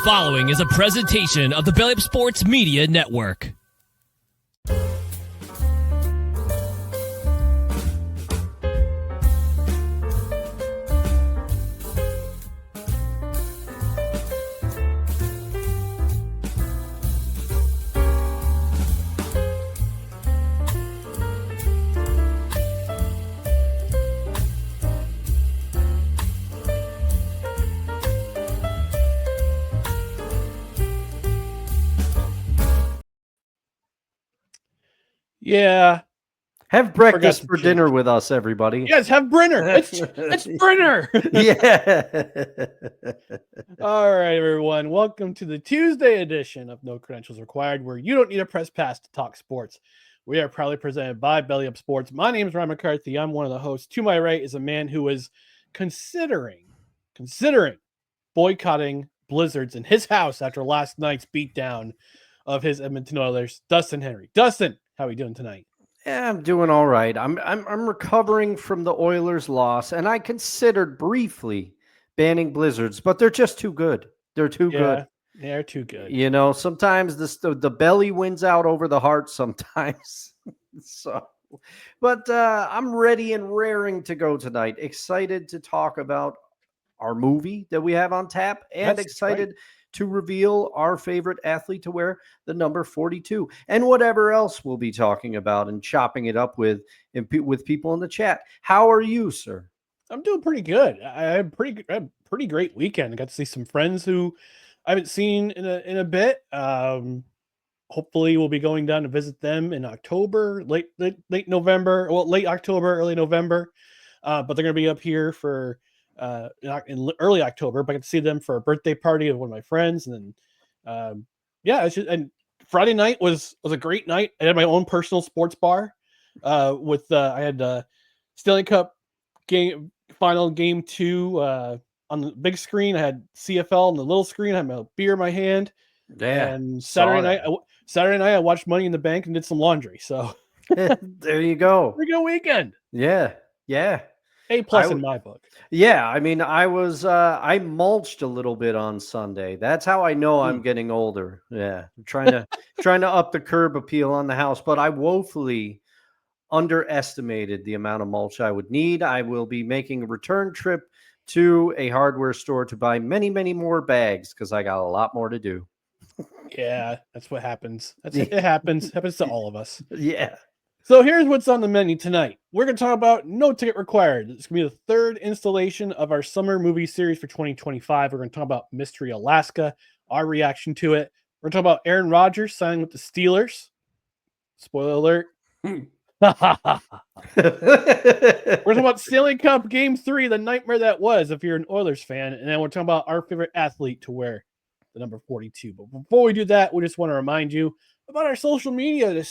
following is a presentation of the Belly Up Sports Media Network. Yeah. Have breakfast for dinner with us, everybody. Yes, have Brenner. It's Brenner. Yeah. All right, everyone. Welcome to the Tuesday edition of No Credentials Required, where you don't need a press pass to talk sports. We are proudly presented by Belly Up Sports. My name is Ryan McCarthy. I'm one of the hosts. To my right is a man who is considering boycotting Blizzards in his house after last night's beatdown of his Edmonton Oilers, Dustin Henry. Dustin, how are we doing tonight? Yeah, I'm doing all right. I'm recovering from the Oilers' loss, and I considered briefly banning Blizzards, but they're just too good. They're too good. They're too good. You know, sometimes the belly wins out over the heart sometimes. But I'm ready and raring to go tonight. Excited to talk about our movie that we have on tap, and That's excited right. to reveal our favorite athlete to wear the number 42, and whatever else we'll be talking about and chopping it up with people in the chat. How are you, sir? I'm doing pretty good. I had a pretty great weekend. I got to see some friends who I haven't seen in a bit. Hopefully we'll be going down to visit them in October, late November, late October, early November. But they're going to be up here for in early October. But I get to see them for a birthday party of one of my friends, and then and Friday night was a great night. I had my own personal sports bar with I had Stanley Cup final game 2 on the big screen. I had CFL on the little screen. I had my beer in my hand. Yeah. And Saturday night I watched Money in the Bank and did some laundry. So there you go. pretty good weekend. Yeah. A+ in my book. Yeah, I mean, I mulched a little bit on Sunday. That's how I know I'm getting older. Yeah, I'm trying to up the curb appeal on the house, but I woefully underestimated the amount of mulch I would need. I will be making a return trip to a hardware store to buy many, many more bags because I got a lot more to do. Yeah, that's what happens. It happens. Happens to all of us. Yeah. So here's what's on the menu tonight. We're going to talk about No Ticket Required. It's going to be the third installation of our summer movie series for 2025. We're going to talk about Mystery Alaska, our reaction to it. We're going to talk about Aaron Rodgers signing with the Steelers. Spoiler alert. We're talking about Stanley Cup Game 3, the nightmare that was, if you're an Oilers fan. And then we're talking about our favorite athlete to wear the number 42. But before we do that, we just want to remind you about our social media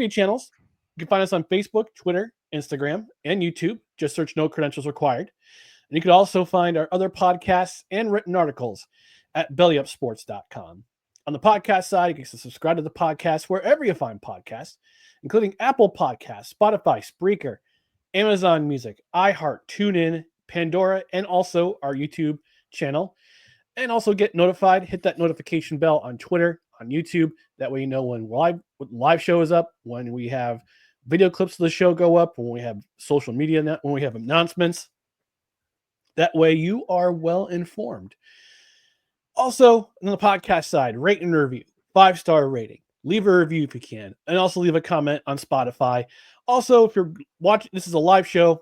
channels. You can find us on Facebook, Twitter, Instagram, and YouTube. Just search No Credentials Required. And you can also find our other podcasts and written articles at bellyupsports.com. On the podcast side, you can subscribe to the podcast wherever you find podcasts, including Apple Podcasts, Spotify, Spreaker, Amazon Music, iHeart, TuneIn, Pandora, and also our YouTube channel. And also get notified, hit that notification bell on Twitter, on YouTube. That way you know when live show is up, when we have video clips of the show go up, when we have social media, when we have announcements. That way you are well informed. Also, on the podcast side, rate and review, 5-star rating. Leave a review if you can, and also leave a comment on Spotify. Also, if you're watching, this is a live show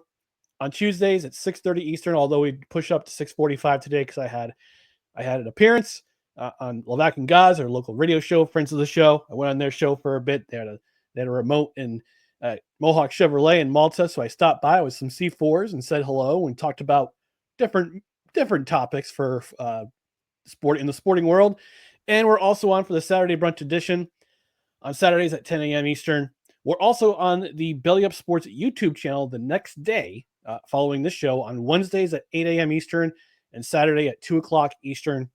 on Tuesdays at 6:30 Eastern, although we push up to 6:45 today because I had an appearance on Levac and Gaz, our local radio show, friends of the show. I went on their show for a bit. They had a remote in Mohawk Chevrolet in Malta, so I stopped by with some C4s and said hello and talked about different topics for sport in the sporting world. And we're also on for the Saturday brunch edition on Saturdays at 10 a.m. Eastern. We're also on the Belly Up Sports YouTube channel the next day following this show on Wednesdays at 8 a.m. Eastern and Saturday at 2 o'clock Eastern.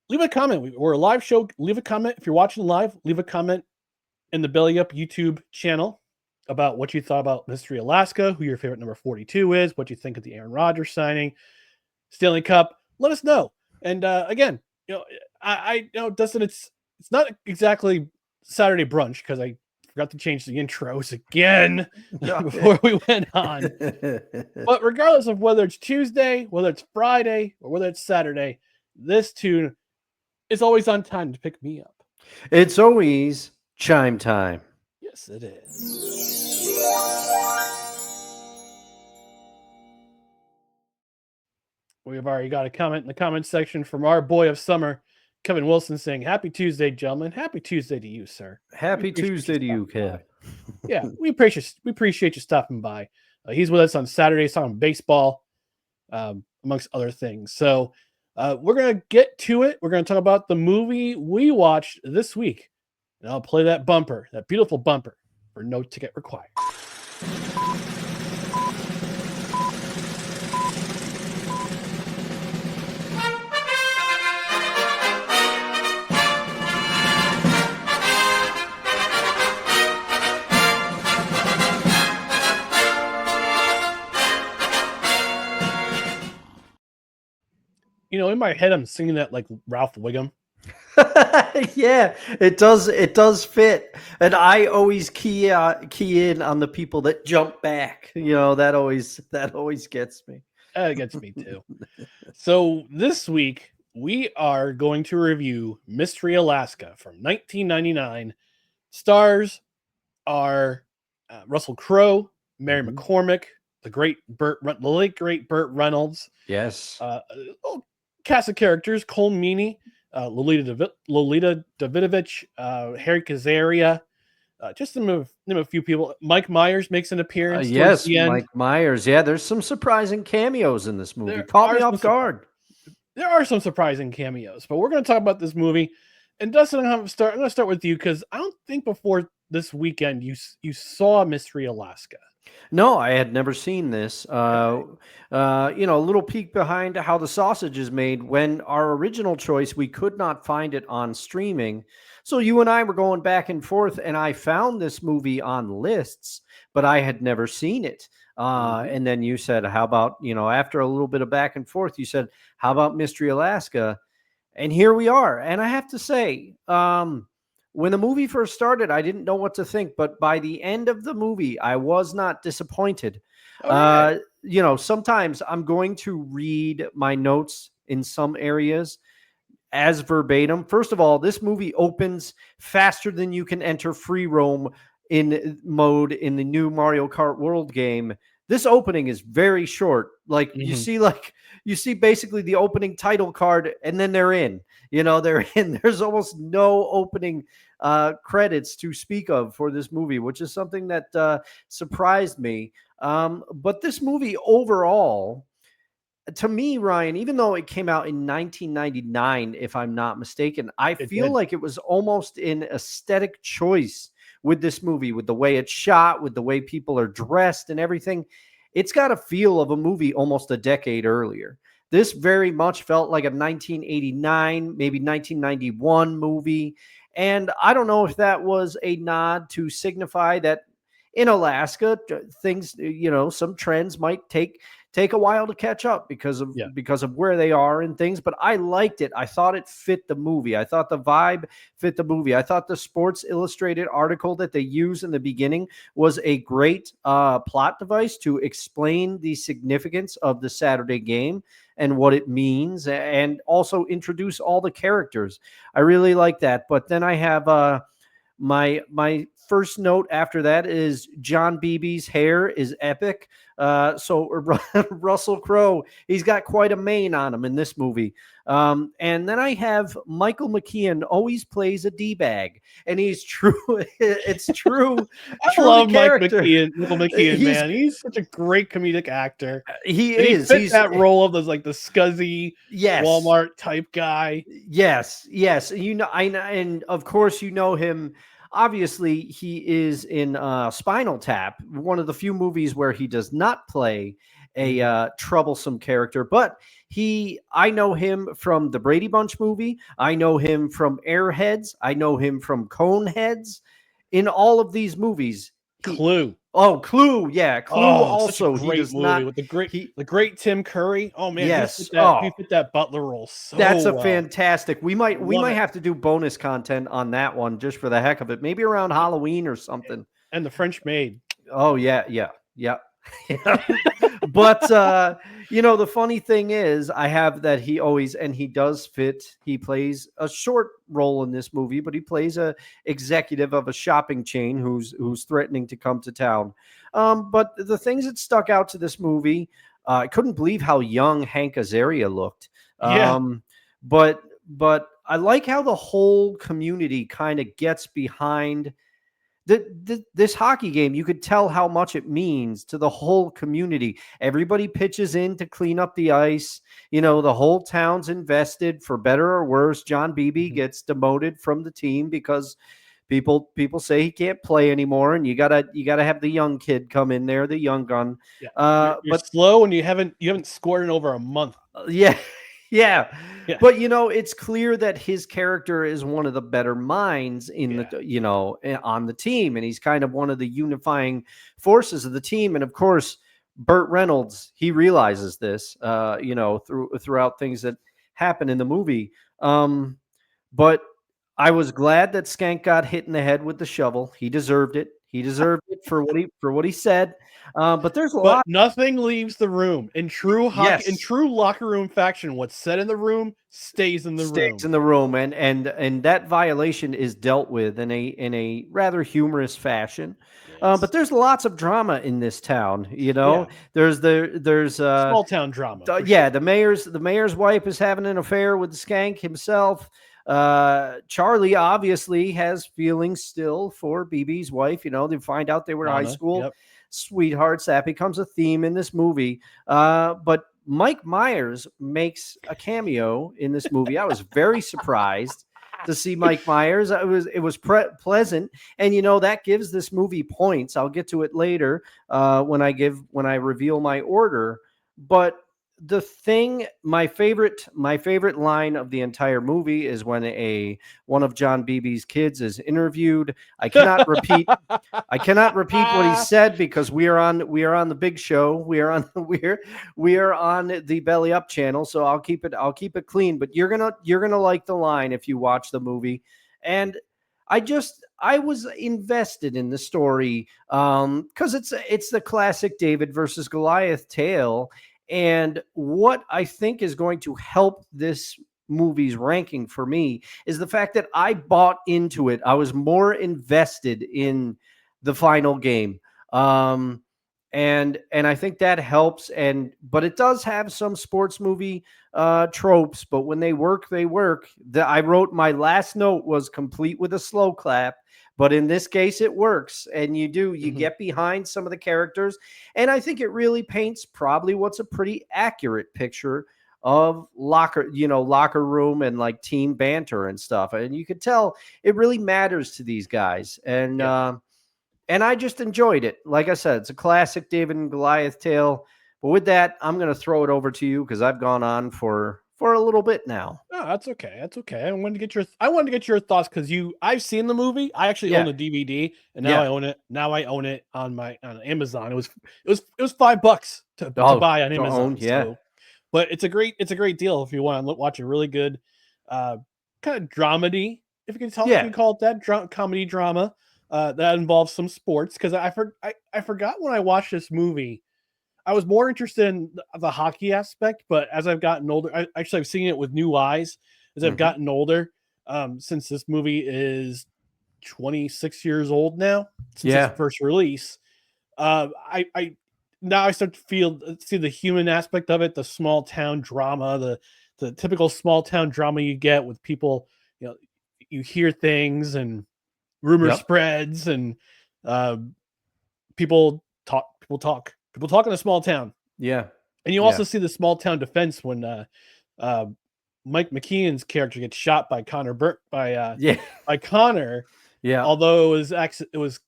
Leave a comment. We're a live show. Leave a comment. If you're watching live, leave a comment in the Belly Up YouTube channel about what you thought about Mystery Alaska, who your favorite number 42 is, what you think of the Aaron Rodgers signing, Stanley Cup. Let us know. And again, I Dustin, it's not exactly Saturday brunch because I forgot to change the intros again before we went on. But regardless of whether it's Tuesday, whether it's Friday, or whether it's Saturday, this tune is always on time to pick me up. It's always chime time. Yes, it is. We have already got a comment in the comment section from our boy of summer, Kevin Wilson, saying, "Happy Tuesday, gentlemen. Happy Tuesday to you, sir. Happy Tuesday to you, Kev. Yeah, we appreciate you stopping by. He's with us on Saturdays talking baseball, amongst other things. So we're gonna get to it. We're gonna talk about the movie we watched this week, and I'll play that bumper, that beautiful bumper, for no ticket required. In my head, I'm singing that like Ralph Wiggum. Yeah, it does fit. And I always key in on the people that jump back. That always gets me. It gets me too. So this week we are going to review Mystery Alaska from 1999. Stars are Russell Crowe, Mary McCormick, the late great Burt Reynolds. Yes. Cast of characters: Cole Meany, Lolita Davidovich, Harry Kazaria, just to name a few people. Mike Myers makes an appearance. Yes, the end. Mike Myers. Yeah, there's some surprising cameos in this movie. Caught me off guard. There are some surprising cameos, but we're going to talk about this movie. And Dustin, I'm going to start with you because I don't think before this weekend you saw Mystery Alaska. No, I had never seen this. A little peek behind how the sausage is made. When our original choice, we could not find it on streaming. So you and I were going back and forth, and I found this movie on lists, but I had never seen it. And then you said, how about, after a little bit of back and forth, you said, how about Mystery Alaska? And here we are. And I have to say, when the movie first started, I didn't know what to think, but by the end of the movie, I was not disappointed. Okay. Sometimes I'm going to read my notes in some areas as verbatim. First of all, this movie opens faster than you can enter free roam in mode in the new Mario Kart World game. This opening is very short. Like you see basically the opening title card and then they're in. They're in. There's almost no opening credits to speak of for this movie, which is something that surprised me. But this movie overall, to me, Ryan, even though it came out in 1999, if I'm not mistaken, I feel like it was almost an aesthetic choice with this movie, with the way it's shot, with the way people are dressed and everything. It's got a feel of a movie almost a decade earlier. This very much felt like a 1989, maybe 1991 movie. And I don't know if that was a nod to signify that in Alaska, things, some trends might take a while to catch up because of where they are and things. But I liked it. I thought it fit the movie. I thought the vibe fit the movie. I thought the Sports Illustrated article that they use in the beginning was a great plot device to explain the significance of the Saturday game and what it means, and also introduce all the characters. I really like that. But then I have my first note after that is John Beebe's hair is epic. So Russell Crowe, he's got quite a mane on him in this movie. And then I have Michael McKean always plays a D-bag, and he's true. It's true. I love Michael McKean, man. He's such a great comedic actor. He's that role of the scuzzy Walmart type guy. Yes. And of course, him. Obviously, he is in Spinal Tap, one of the few movies where he does not play a troublesome character. But I know him from the Brady Bunch movie. I know him from Airheads. I know him from Coneheads. In all of these movies, Clue. Oh, Clue. Yeah, Clue. Oh, such a Also, he great does movie not. with the He great Tim Curry. Oh man, yes. he fit that Butler role so That's a well. fantastic. We might Love it. have to do bonus content on that one just for the heck of it. Maybe around Halloween or something. And The French Maid. Oh yeah. But the funny thing is I have that he does fit. He plays a short role in this movie, but he plays a executive of a shopping chain who's threatening to come to town. But the things that stuck out to this movie, I couldn't believe how young Hank Azaria looked. Yeah. But I like how the whole community kind of gets behind this hockey game. You could tell how much it means to the whole community. Everybody pitches in to clean up the ice. The whole town's invested, for better or worse. John Beebe gets demoted from the team because people say he can't play anymore, and you gotta have the young kid come in there, the young gun. Yeah. You're But slow, and you haven't scored in over a month. yeah. Yeah. Yeah. But it's clear that his character is one of the better minds in on the team, and he's kind of one of the unifying forces of the team. And of course, Burt Reynolds, he realizes this throughout things that happen in the movie. But I was glad that Skank got hit in the head with the shovel. He deserved it. He deserved it for what he said. But there's a lot. Nothing leaves the room. In true hockey, Yes. in true locker room faction, what's said in the room stays in the room. And that violation is dealt with in a rather humorous fashion. Yes. But there's lots of drama in this town. Yeah. There's Small town drama. Sure. The mayor's wife is having an affair with the Skank himself. Charlie obviously has feelings still for BB's wife. They find out they were high school sweethearts. That becomes a theme in this movie. But Mike Myers makes a cameo in this movie. I was very surprised to see Mike Myers. It was pleasant, and that gives this movie points. I'll get to it later when I reveal my order. But the thing, my favorite line of the entire movie is when one of John Beebe's kids is interviewed. I cannot repeat what he said because we are on the big show. We are on the Belly Up channel, so I'll keep it clean. But you're gonna like the line if you watch the movie. And I was invested in the story because it's the classic David versus Goliath tale. And what I think is going to help this movie's ranking for me is the fact that I bought into it. I was more invested in the final game. And I think that helps. But it does have some sports movie tropes, but when they work, they work. I wrote my last note was complete with a slow clap. But in this case, it works, and you get behind some of the characters, and I think it really paints probably what's a pretty accurate picture of locker room and like team banter and stuff. And you could tell it really matters to these guys, and I just enjoyed it. Like I said, it's a classic David and Goliath tale. But with that, I'm going to throw it over to you because I've gone on for a little bit now. Oh, that's okay. That's okay. I wanted to get your thoughts because I've seen the movie. I actually own the DVD, and now I own it. Now I own it on Amazon. It was $5 to buy on Amazon. So, but it's a great deal if you want to watch a really good kind of dramedy, if you can call it that, comedy drama that involves some sports. Because I forgot when I watched this movie. I was more interested in the hockey aspect, but as I've gotten older, I've seen it with new eyes as I've gotten older. Since this movie is 26 years old now, since its first release, I start to see the human aspect of it, the small town drama, the typical small town drama you get with people. You hear things and rumor spreads and people talk in a small town. Yeah. And you also see the small town defense when Mike McKean's character gets shot by by Connor. Yeah. Although it was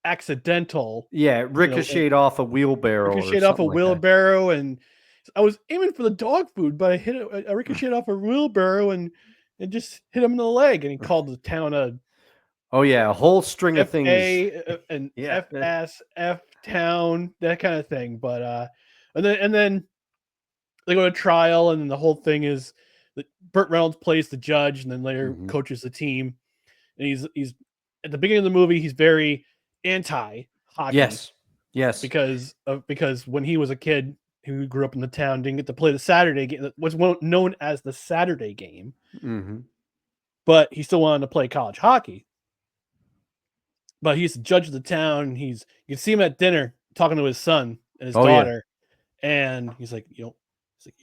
accidental. Yeah, it ricocheted off a wheelbarrow. And I was aiming for the dog food, but I ricocheted off a wheelbarrow and just hit him in the leg, and he called the town Oh yeah, a whole string of things. And Yeah. FS, F town, that kind of thing. But and then they go to trial, and then the whole thing is that Burt Reynolds plays the judge, and then later Mhm. coaches the team. And he's at the beginning of the movie, he's very anti hockey Yes. because when he was a kid who grew up in the town, didn't get to play the Saturday game, what's known as the Saturday game, Mm-hmm. but he still wanted to play college hockey. But he's the judge of the town. You can see him at dinner talking to his son and his daughter, and he's like, you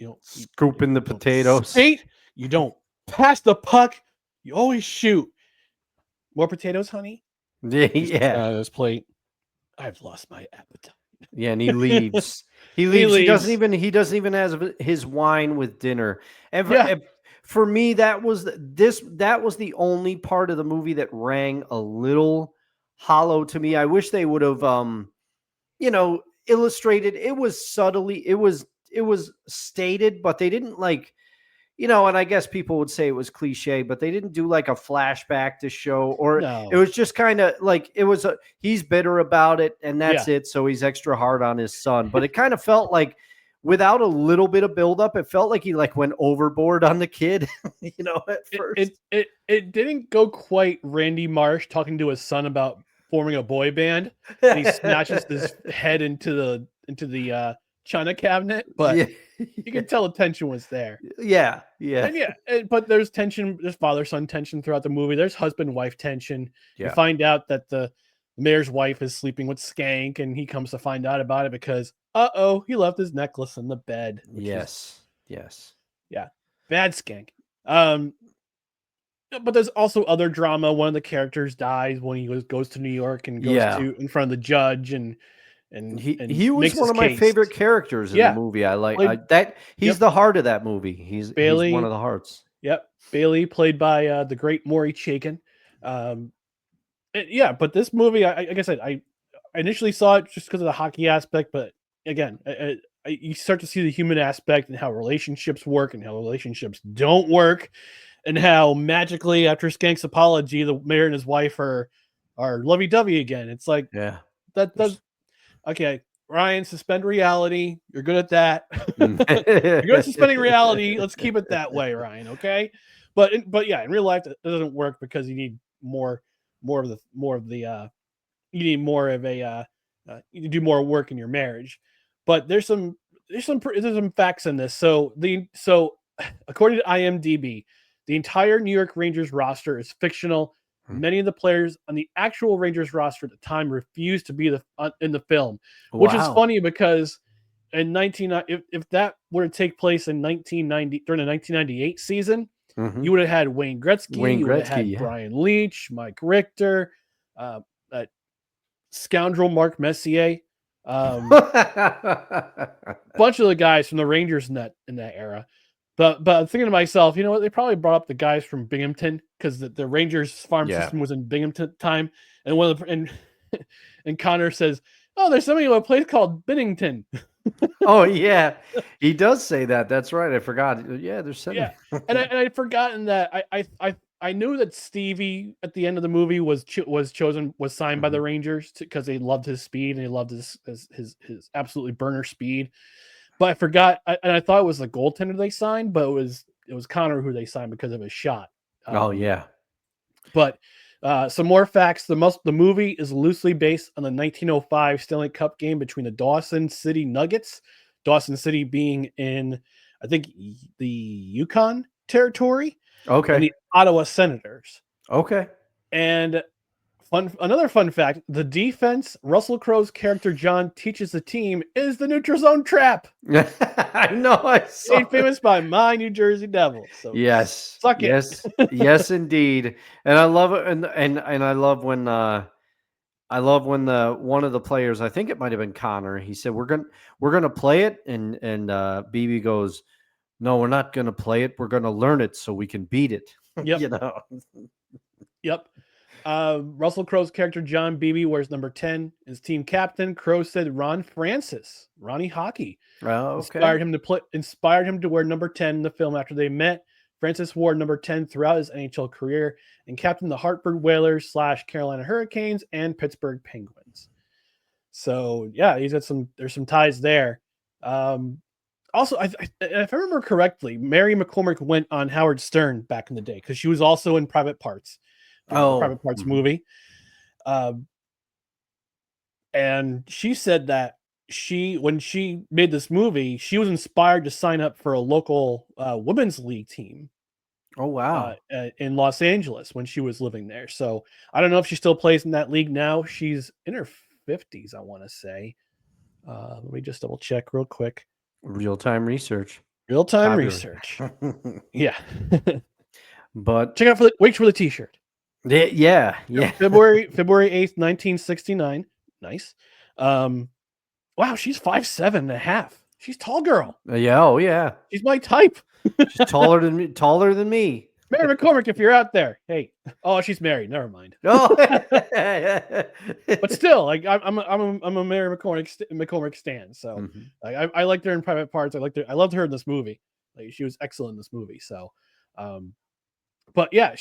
don't Scooping the potatoes. skate, you don't pass the puck, you always shoot. More potatoes, honey? Yeah. This plate. I've lost my appetite. Yeah, and he leaves. He leaves. He leaves. doesn't even have his wine with dinner. And Yeah. for me, that was the only part of the movie that rang a little hollow to me. I wish they would have illustrated. It was subtly, it was stated, but they didn't and I guess people would say it was cliche, but they didn't do like a flashback to show, or No. it was just kind of like he's bitter about it and that's it. So he's extra hard on his son. But it kind of felt like without a little bit of buildup, it felt like he went overboard on the kid, at first. It didn't go quite Randy Marsh talking to his son about forming a boy band, and he smashes his head into the china cabinet, but you can tell the tension was there. Yeah. But there's tension. There's father-son tension throughout the movie. There's husband-wife tension. Yeah. You find out that the mayor's wife is sleeping with Skank, and he comes to find out about it because, he left his necklace in the bed. Yes. Yeah, bad Skank. But there's also other drama. One of the characters dies when he goes to New York and goes to in front of the judge, and he was one of my favorite characters in the movie. I like that. He's the heart of that movie. He's one of the hearts. Yep, Bailey, played by the great Maury Chaykin. But this movie, like I said, I initially saw it just because of the hockey aspect, but again, you start to see the human aspect and how relationships work and how relationships don't work, and how magically after Skank's apology, the mayor and his wife are lovey-dovey again. It's like that does. Okay, Ryan, suspend reality. You're good at that. You're good at suspending reality. Let's keep it that way, Ryan. Okay, but in real life, it doesn't work because you need more of the you need more of a you do more work in your marriage. But there's some facts in this. So according to IMDb, the entire New York Rangers roster is fictional. Many of the players on the actual Rangers roster at the time refused to be in the film, which is funny because if that were to take place in 1990 during the 1998 season, you would have had Wayne Gretzky, you would have had Brian Leach, Mike Richter, scoundrel Mark Messier, bunch of the guys from the Rangers in that era. But I'm thinking to myself, you know what? They probably brought up the guys from Binghamton because the Rangers farm system was in Binghamton at the time. And and Connor says, "Oh, there's somebody in a place called Bennington." Oh yeah, he does say that. That's right. I forgot. Yeah, there's something. Yeah, and I'd forgotten that. I knew that Stevie at the end of the movie was signed by the Rangers because they loved his speed and they loved his absolutely burner speed. But I forgot, and I thought it was the goaltender they signed, but it was Connor who they signed because of his shot. But some more facts: the movie is loosely based on the 1905 Stanley Cup game between the Dawson City Nuggets, Dawson City being in, I think, the Yukon territory, and the Ottawa Senators. And another fun fact: the defense Russell Crowe's character John teaches the team is the neutral zone trap. I know. I saw made famous by my New Jersey Devils. So suck it. Yes, indeed. And I love it. And I love when one of the players, I think it might have been Connor, he said, we're gonna play it, and BB goes, "No, we're not gonna play it. We're gonna learn it so we can beat it." Yep. Yep. Russell Crowe's character John Beebe wears number 10 as team captain. Crowe said Ron Francis, Ronnie Hockey, inspired him to wear number 10 in the film after they met. Francis wore number 10 throughout his NHL career and captained the Hartford Whalers / Carolina Hurricanes and Pittsburgh Penguins. So yeah, there's some ties there. Also, if I remember correctly, Mary McCormick went on Howard Stern back in the day because she was also in Private Parts, the Private Parts movie. And she said that when she made this movie, she was inspired to sign up for a local women's league team. Oh, wow. In Los Angeles when she was living there. So I don't know if she still plays in that league now. She's in her 50s, I want to say. Let me just double check real quick. Real-time research. Research. Yeah. But check out wait for the t-shirt. Yeah. February 8th, 1969. Nice. Wow, she's 5'7.5". She's a tall girl. Yeah, oh yeah. She's my type. She's taller than me. Mary McCormick, if you're out there. Hey. Oh, she's married. Never mind. Oh. But still, like I'm a Mary McCormick stan. So I liked her in Private Parts. I loved her in this movie. Like she was excellent in this movie. So but yeah,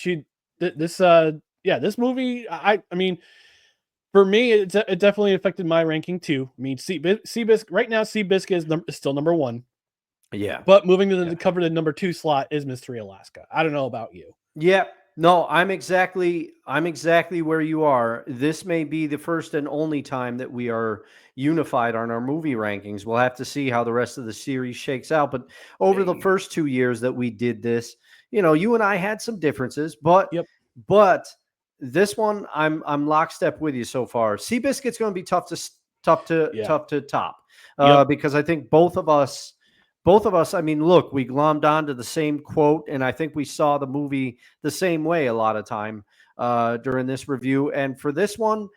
this movie, I mean, for me, it definitely affected my ranking too. I mean, Seabiscuit right now, Seabiscuit is still number 1. Yeah. But moving to the coveted number 2 slot is Mystery Alaska. I don't know about you. Yeah. No, I'm exactly where you are. This may be the first and only time that we are unified on our movie rankings. We'll have to see how the rest of the series shakes out. But over the first 2 years that we did this, you and I had some differences, but this one I'm lockstep with you so far. Seabiscuit's going to be tough to top because I think both of us, I mean, look, we glommed onto the same quote, and I think we saw the movie the same way a lot of time during this review. And for this one,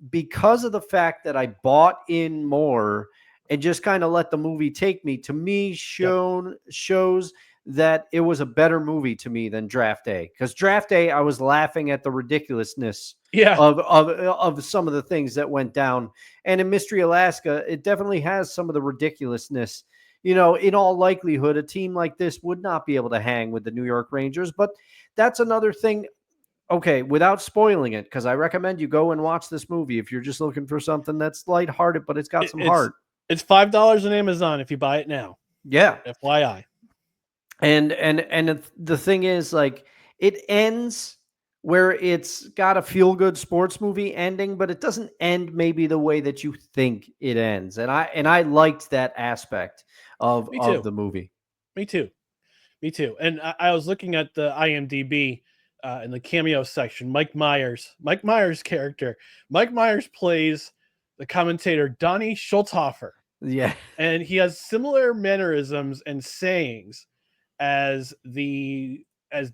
because of the fact that I bought in more and just kind of let the movie take me, to me shows that it was a better movie to me than Draft Day. Because Draft Day, I was laughing at the ridiculousness of some of the things that went down. And in Mystery Alaska, it definitely has some of the ridiculousness. In all likelihood, a team like this would not be able to hang with the New York Rangers. But that's another thing. Okay, without spoiling it, because I recommend you go and watch this movie if you're just looking for something that's lighthearted, but it's got some heart. It's $5 on Amazon if you buy it now. Yeah. FYI. And the thing is, like, it ends where it's got a feel-good sports movie ending, but it doesn't end maybe the way that you think it ends. And I liked that aspect of the movie. Me too. And I was looking at the IMDb in the cameo section. Mike Myers' character. Mike Myers plays the commentator Donnie Schulthofer. Yeah. And he has similar mannerisms and sayings as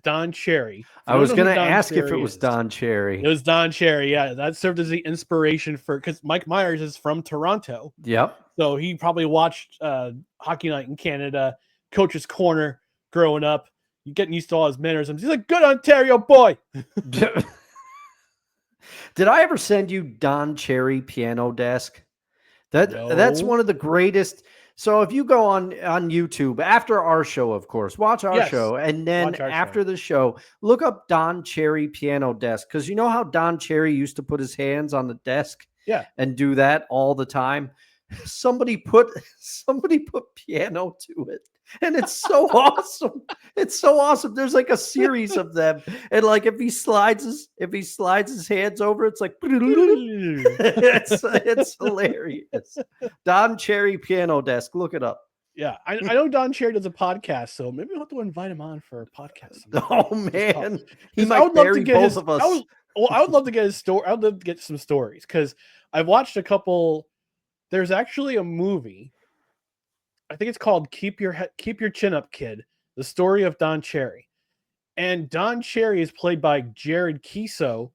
Don Cherry. I was going to ask if it was Don Cherry. It was Don Cherry. Yeah, that served as the inspiration because Mike Myers is from Toronto. Yep. So he probably watched Hockey Night in Canada, Coach's Corner growing up. You're getting used to all his mannerisms. He's a good Ontario boy. Did I ever send you Don Cherry Piano Desk? That's one of the greatest. So if you go on YouTube after our show, of course, watch our show. And then after the show, look up Don Cherry Piano Desk. Because you know how Don Cherry used to put his hands on the desk and do that all the time? Somebody put piano to it. And it's so awesome. It's so awesome. There's like a series of them. And like if he slides his hands over, it's like it's hilarious. Don Cherry Piano Desk. Look it up. Yeah. I know Don Cherry does a podcast, so maybe we'll have to invite him on for a podcast sometime. Oh man. He might bury both of us. I would love to get his story. I would love to get some stories because I've watched a couple. There's actually a movie. I think it's called Keep Your Chin Up, Kid, the story of Don Cherry. And Don Cherry is played by Jared Keeso,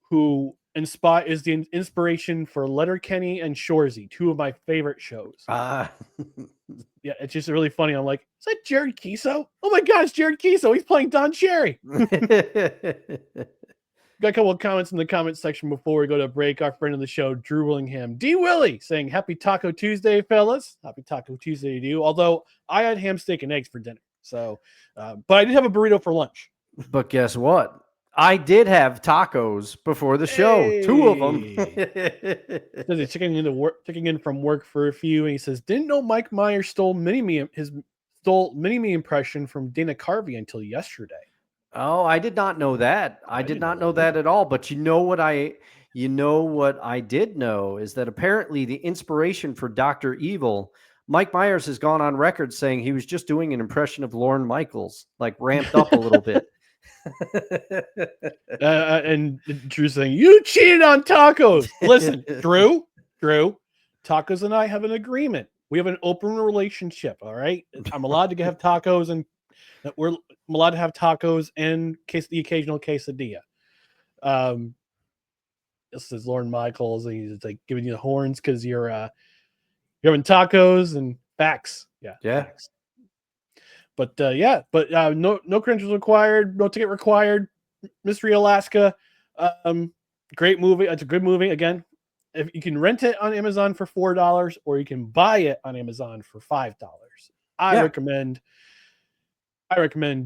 who is the inspiration for Letterkenny and Shoresy, two of my favorite shows. Yeah, it's just really funny. I'm like, is that Jared Keeso? Oh my God, it's Jared Keeso. He's playing Don Cherry. Got a couple of comments in the comment section before we go to break. Our friend of the show, Drew Willingham, D. Willie, saying Happy Taco Tuesday, fellas. Happy Taco Tuesday to you. Although I had ham, steak, and eggs for dinner. So, but I did have a burrito for lunch. But guess what? I did have tacos before the show. Hey. 2 of them. Says he's checking in from work for a few, and he says, "Didn't know Mike Myers stole Mini-Me impression from Dana Carvey until yesterday." Oh, I did not know that. I did not know that at all. But you know what I did know is that apparently the inspiration for Dr. Evil, Mike Myers has gone on record saying he was just doing an impression of Lorne Michaels, like ramped up a little bit. And Drew's saying, "You cheated on tacos." Listen, Drew, tacos and I have an agreement. We have an open relationship. All right, I'm allowed to have tacos, and I'm allowed to have tacos and the occasional quesadilla. This is Lorne Michaels, and he's like giving you the horns because you're having tacos and facts. Yeah. Facts. But no credentials required, no ticket required. Mystery Alaska, great movie. It's a good movie. Again, if you can rent it on Amazon for $4, or you can buy it on Amazon for $5. I recommend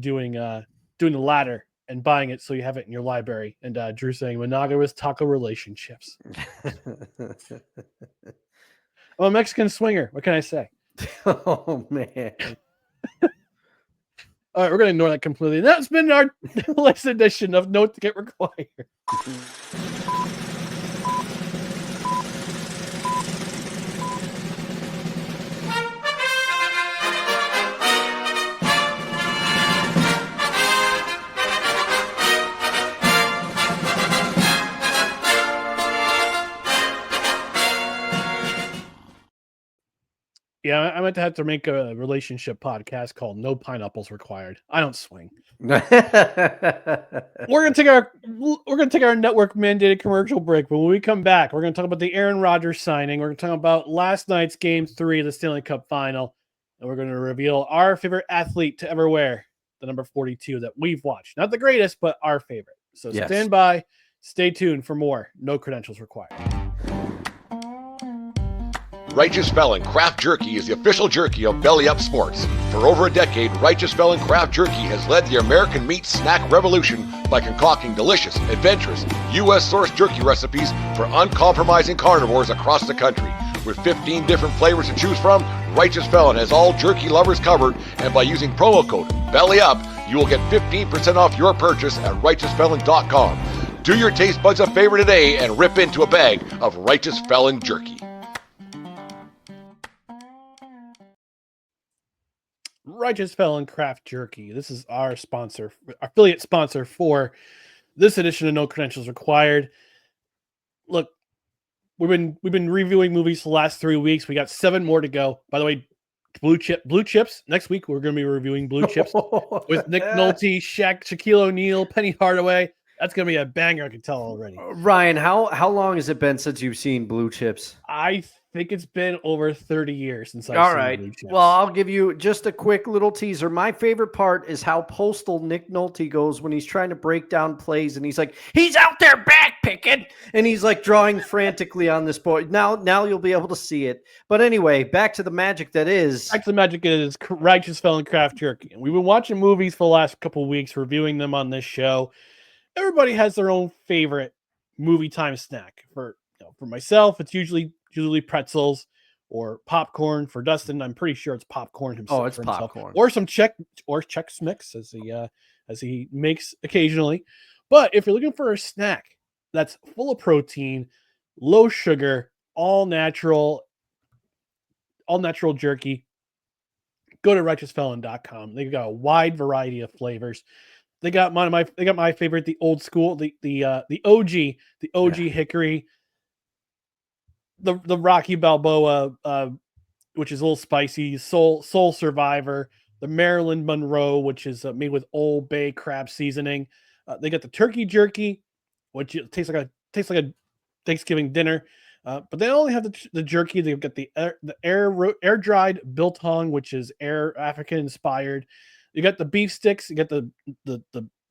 doing the latter and buying it so you have it in your library. And Drew saying monogamous taco relationships. I'm a Mexican swinger. What can I say? Oh man. All right, we're going to ignore that completely. That's been our latest edition of No Ticket Required. Yeah, I might have to make a relationship podcast called No Pineapples Required. I don't swing. We're gonna take our network mandated commercial break. But when we come back, we're gonna talk about the Aaron Rodgers signing. We're gonna talk about last night's Game 3 of the Stanley Cup Final, and we're gonna reveal our favorite athlete to ever wear the number 42 that we've watched. Not the greatest, but our favorite. So stand by, stay tuned for more No Credentials Required. Righteous Felon Craft Jerky is the official jerky of Belly Up Sports. For over a decade, Righteous Felon Craft Jerky has led the American meat snack revolution by concocting delicious, adventurous, U.S.-sourced jerky recipes for uncompromising carnivores across the country. With 15 different flavors to choose from, Righteous Felon has all jerky lovers covered, and by using promo code BELLYUP, you will get 15% off your purchase at RighteousFelon.com. Do your taste buds a favor today and rip into a bag of Righteous Felon Jerky. Righteous Felon Craft Jerky. This is our sponsor, affiliate sponsor for this edition of No Credentials Required. Look, we've been reviewing movies for the last 3 weeks. We got 7 more to go. By the way, Blue Chips. Next week we're going to be reviewing Blue Chips with Nick Nolte, Shaquille O'Neal, Penny Hardaway. That's going to be a banger. I can tell already. Ryan, how long has it been since you've seen Blue Chips? I think it's been over 30 years since I've seen Blue Chips. Well, I'll give you just a quick little teaser. My favorite part is how postal Nick Nolte goes when he's trying to break down plays, and he's like, he's out there backpicking, and he's like drawing frantically on this board. Now you'll be able to see it. But anyway, back to the magic that is. Back to the magic that is Righteous Felon Craft Jerky. And we've been watching movies for the last couple of weeks, reviewing them on this show. Everybody has their own favorite movie time snack. For myself, it's usually pretzels or popcorn. For Dustin, I'm pretty sure it's popcorn himself. Oh, it's popcorn. Or some Chex Mix as he makes occasionally. But if you're looking for a snack that's full of protein, low sugar, all natural jerky, go to righteousfelon.com. They've got a wide variety of flavors. They got my favorite, the old school, the OG hickory, the Rocky Balboa, which is a little spicy, Soul Survivor, the Maryland Monroe, which is made with Old Bay crab seasoning. They got the turkey jerky, which tastes like a Thanksgiving dinner. But they only have the jerky. They've got the air dried biltong, which is African inspired. You got the beef sticks. You got the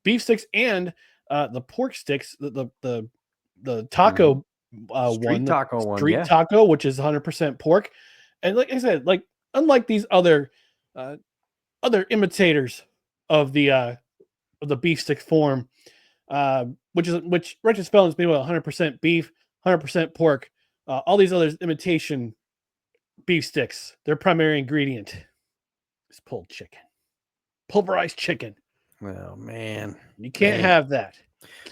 beef sticks and the pork sticks. The taco taco, which is 100% pork. And like I said, like unlike these other other imitators of the beef stick form, which Righteous Felon's made with 100% beef, 100% pork. All these other imitation beef sticks, their primary ingredient is pulled chicken, pulverized chicken. Oh man, You can't have that.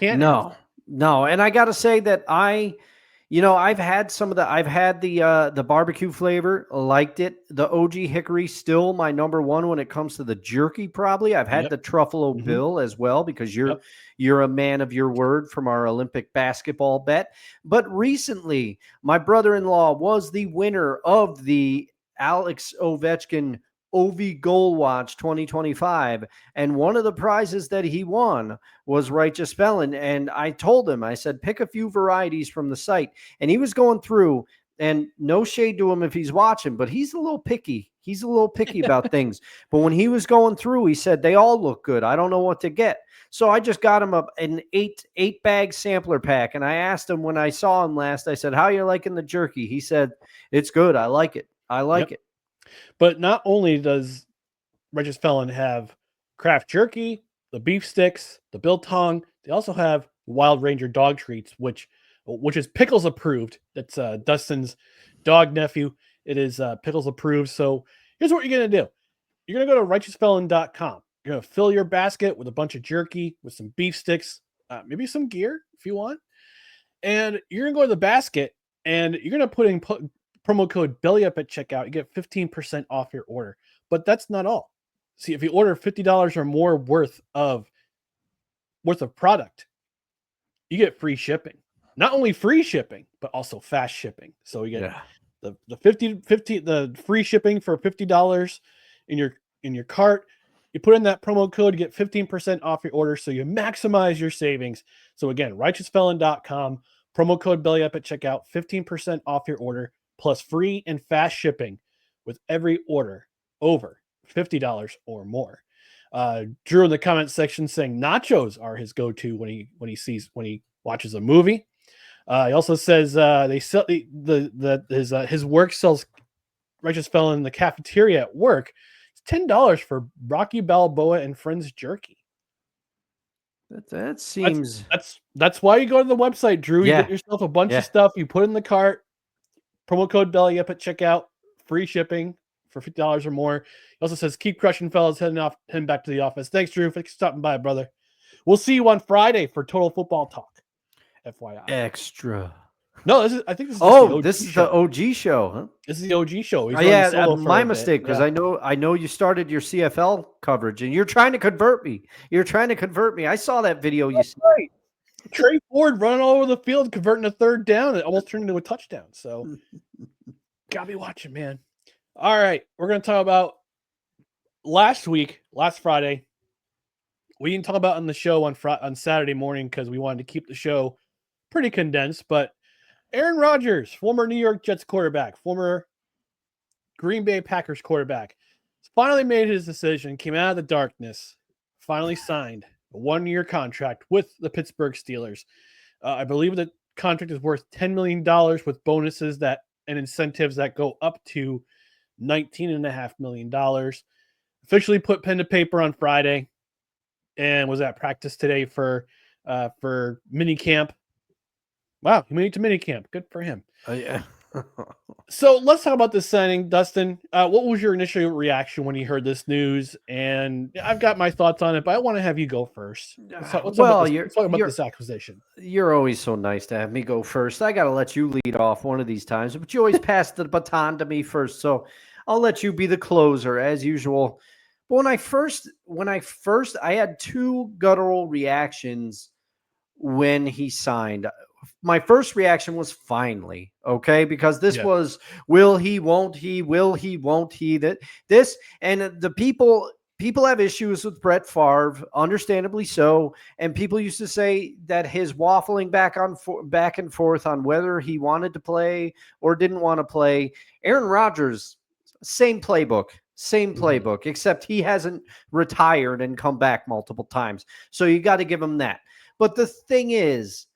No. And I got to say that I've had the barbecue flavor, liked it. The OG hickory still my number one when it comes to the jerky. Probably I've had the Truffalo Bill as well because you're a man of your word from our Olympic basketball bet. But recently, my brother-in-law was the winner of the Alex Ovechkin OV Goal Watch 2025, and one of the prizes that he won was Righteous Felon. And I told him, I said, pick a few varieties from the site. And he was going through, and no shade to him if he's watching, but he's a little picky. He's a little picky about things. But when he was going through, he said, they all look good. I don't know what to get. So I just got him an eight bag sampler pack. And I asked him when I saw him last, I said, how you liking the jerky? He said, it's good. I like it. I like it. But not only does Righteous Felon have craft jerky, the beef sticks, the biltong, they also have Wild Ranger dog treats, which is Pickles approved. That's Dustin's dog nephew. It is Pickles approved. So here's what you're going to do. You're going to go to righteousfelon.com. You're going to fill your basket with a bunch of jerky, with some beef sticks, maybe some gear if you want. And you're going to go to the basket and you're going to put in promo code BELLYUP at checkout. You get 15% off your order. But that's not all. See, if you order $50 or more worth of product, you get free shipping. Not only free shipping, but also fast shipping. So you get the free shipping for $50 in your cart. You put in that promo code, you get 15% off your order, so you maximize your savings. So again, righteousfelon.com, promo code BELLYUP at checkout, 15% off your order, plus free and fast shipping with every order over $50 or more. Drew in the comment section saying nachos are his go-to when he watches a movie. He also says they sell his work sells Righteous Felon in the cafeteria at work. It's $10 for Rocky Balboa and Friends jerky. That seems that's why you go to the website, Drew. You get yourself a bunch of stuff. You put in the cart. Promo code BELLYUP at checkout. Free shipping for $50 or more. He also says, keep crushing, fellas. Heading back to the office. Thanks, Drew. Thanks for stopping by, brother. We'll see you on Friday for Total Football Talk. FYI. Extra. No, I think this is the OG show, huh? This is the OG show. My mistake, because I know you started your CFL coverage and you're trying to convert me. I saw that video. Right. Trey Ford running all over the field, converting a third down. It almost turned into a touchdown. So gotta be watching, man. All right, we're gonna talk about last Friday. We didn't talk about on the show on Saturday morning because we wanted to keep the show pretty condensed. But Aaron Rodgers, former New York Jets quarterback, former Green Bay Packers quarterback, finally made his decision. Came out of the darkness. Finally signed a 1-year contract with the Pittsburgh Steelers. I believe the contract is worth $10 million with bonuses and incentives that go up to $19.5 million. Officially put pen to paper on Friday and was at practice today for mini camp. Wow, he made it to mini camp. Good for him. Oh, yeah. So let's talk about this signing, Dustin. What was your initial reaction when you heard this news? And I've got my thoughts on it, but I want to have you go first. Let's talk about this acquisition. You're always so nice to have me go first. I got to let you lead off one of these times, but you always pass the baton to me first, so I'll let you be the closer as usual. But when I had two guttural reactions when he signed. My first reaction was finally, okay, because this was will he, won't he, this, and the people have issues with Brett Favre, understandably so, and people used to say that his waffling back and forth on whether he wanted to play or didn't want to play. Aaron Rodgers, same playbook, except he hasn't retired and come back multiple times, so you got to give him that. But the thing is,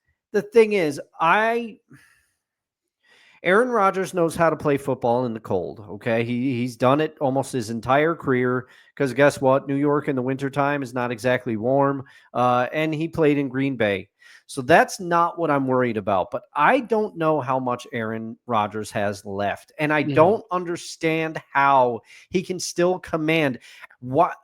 Aaron Rodgers knows how to play football in the cold. Okay. He's done it almost his entire career because guess what? New York in the wintertime is not exactly warm. And he played in Green Bay. So that's not what I'm worried about. But I don't know how much Aaron Rodgers has left. And I don't understand how he can still command what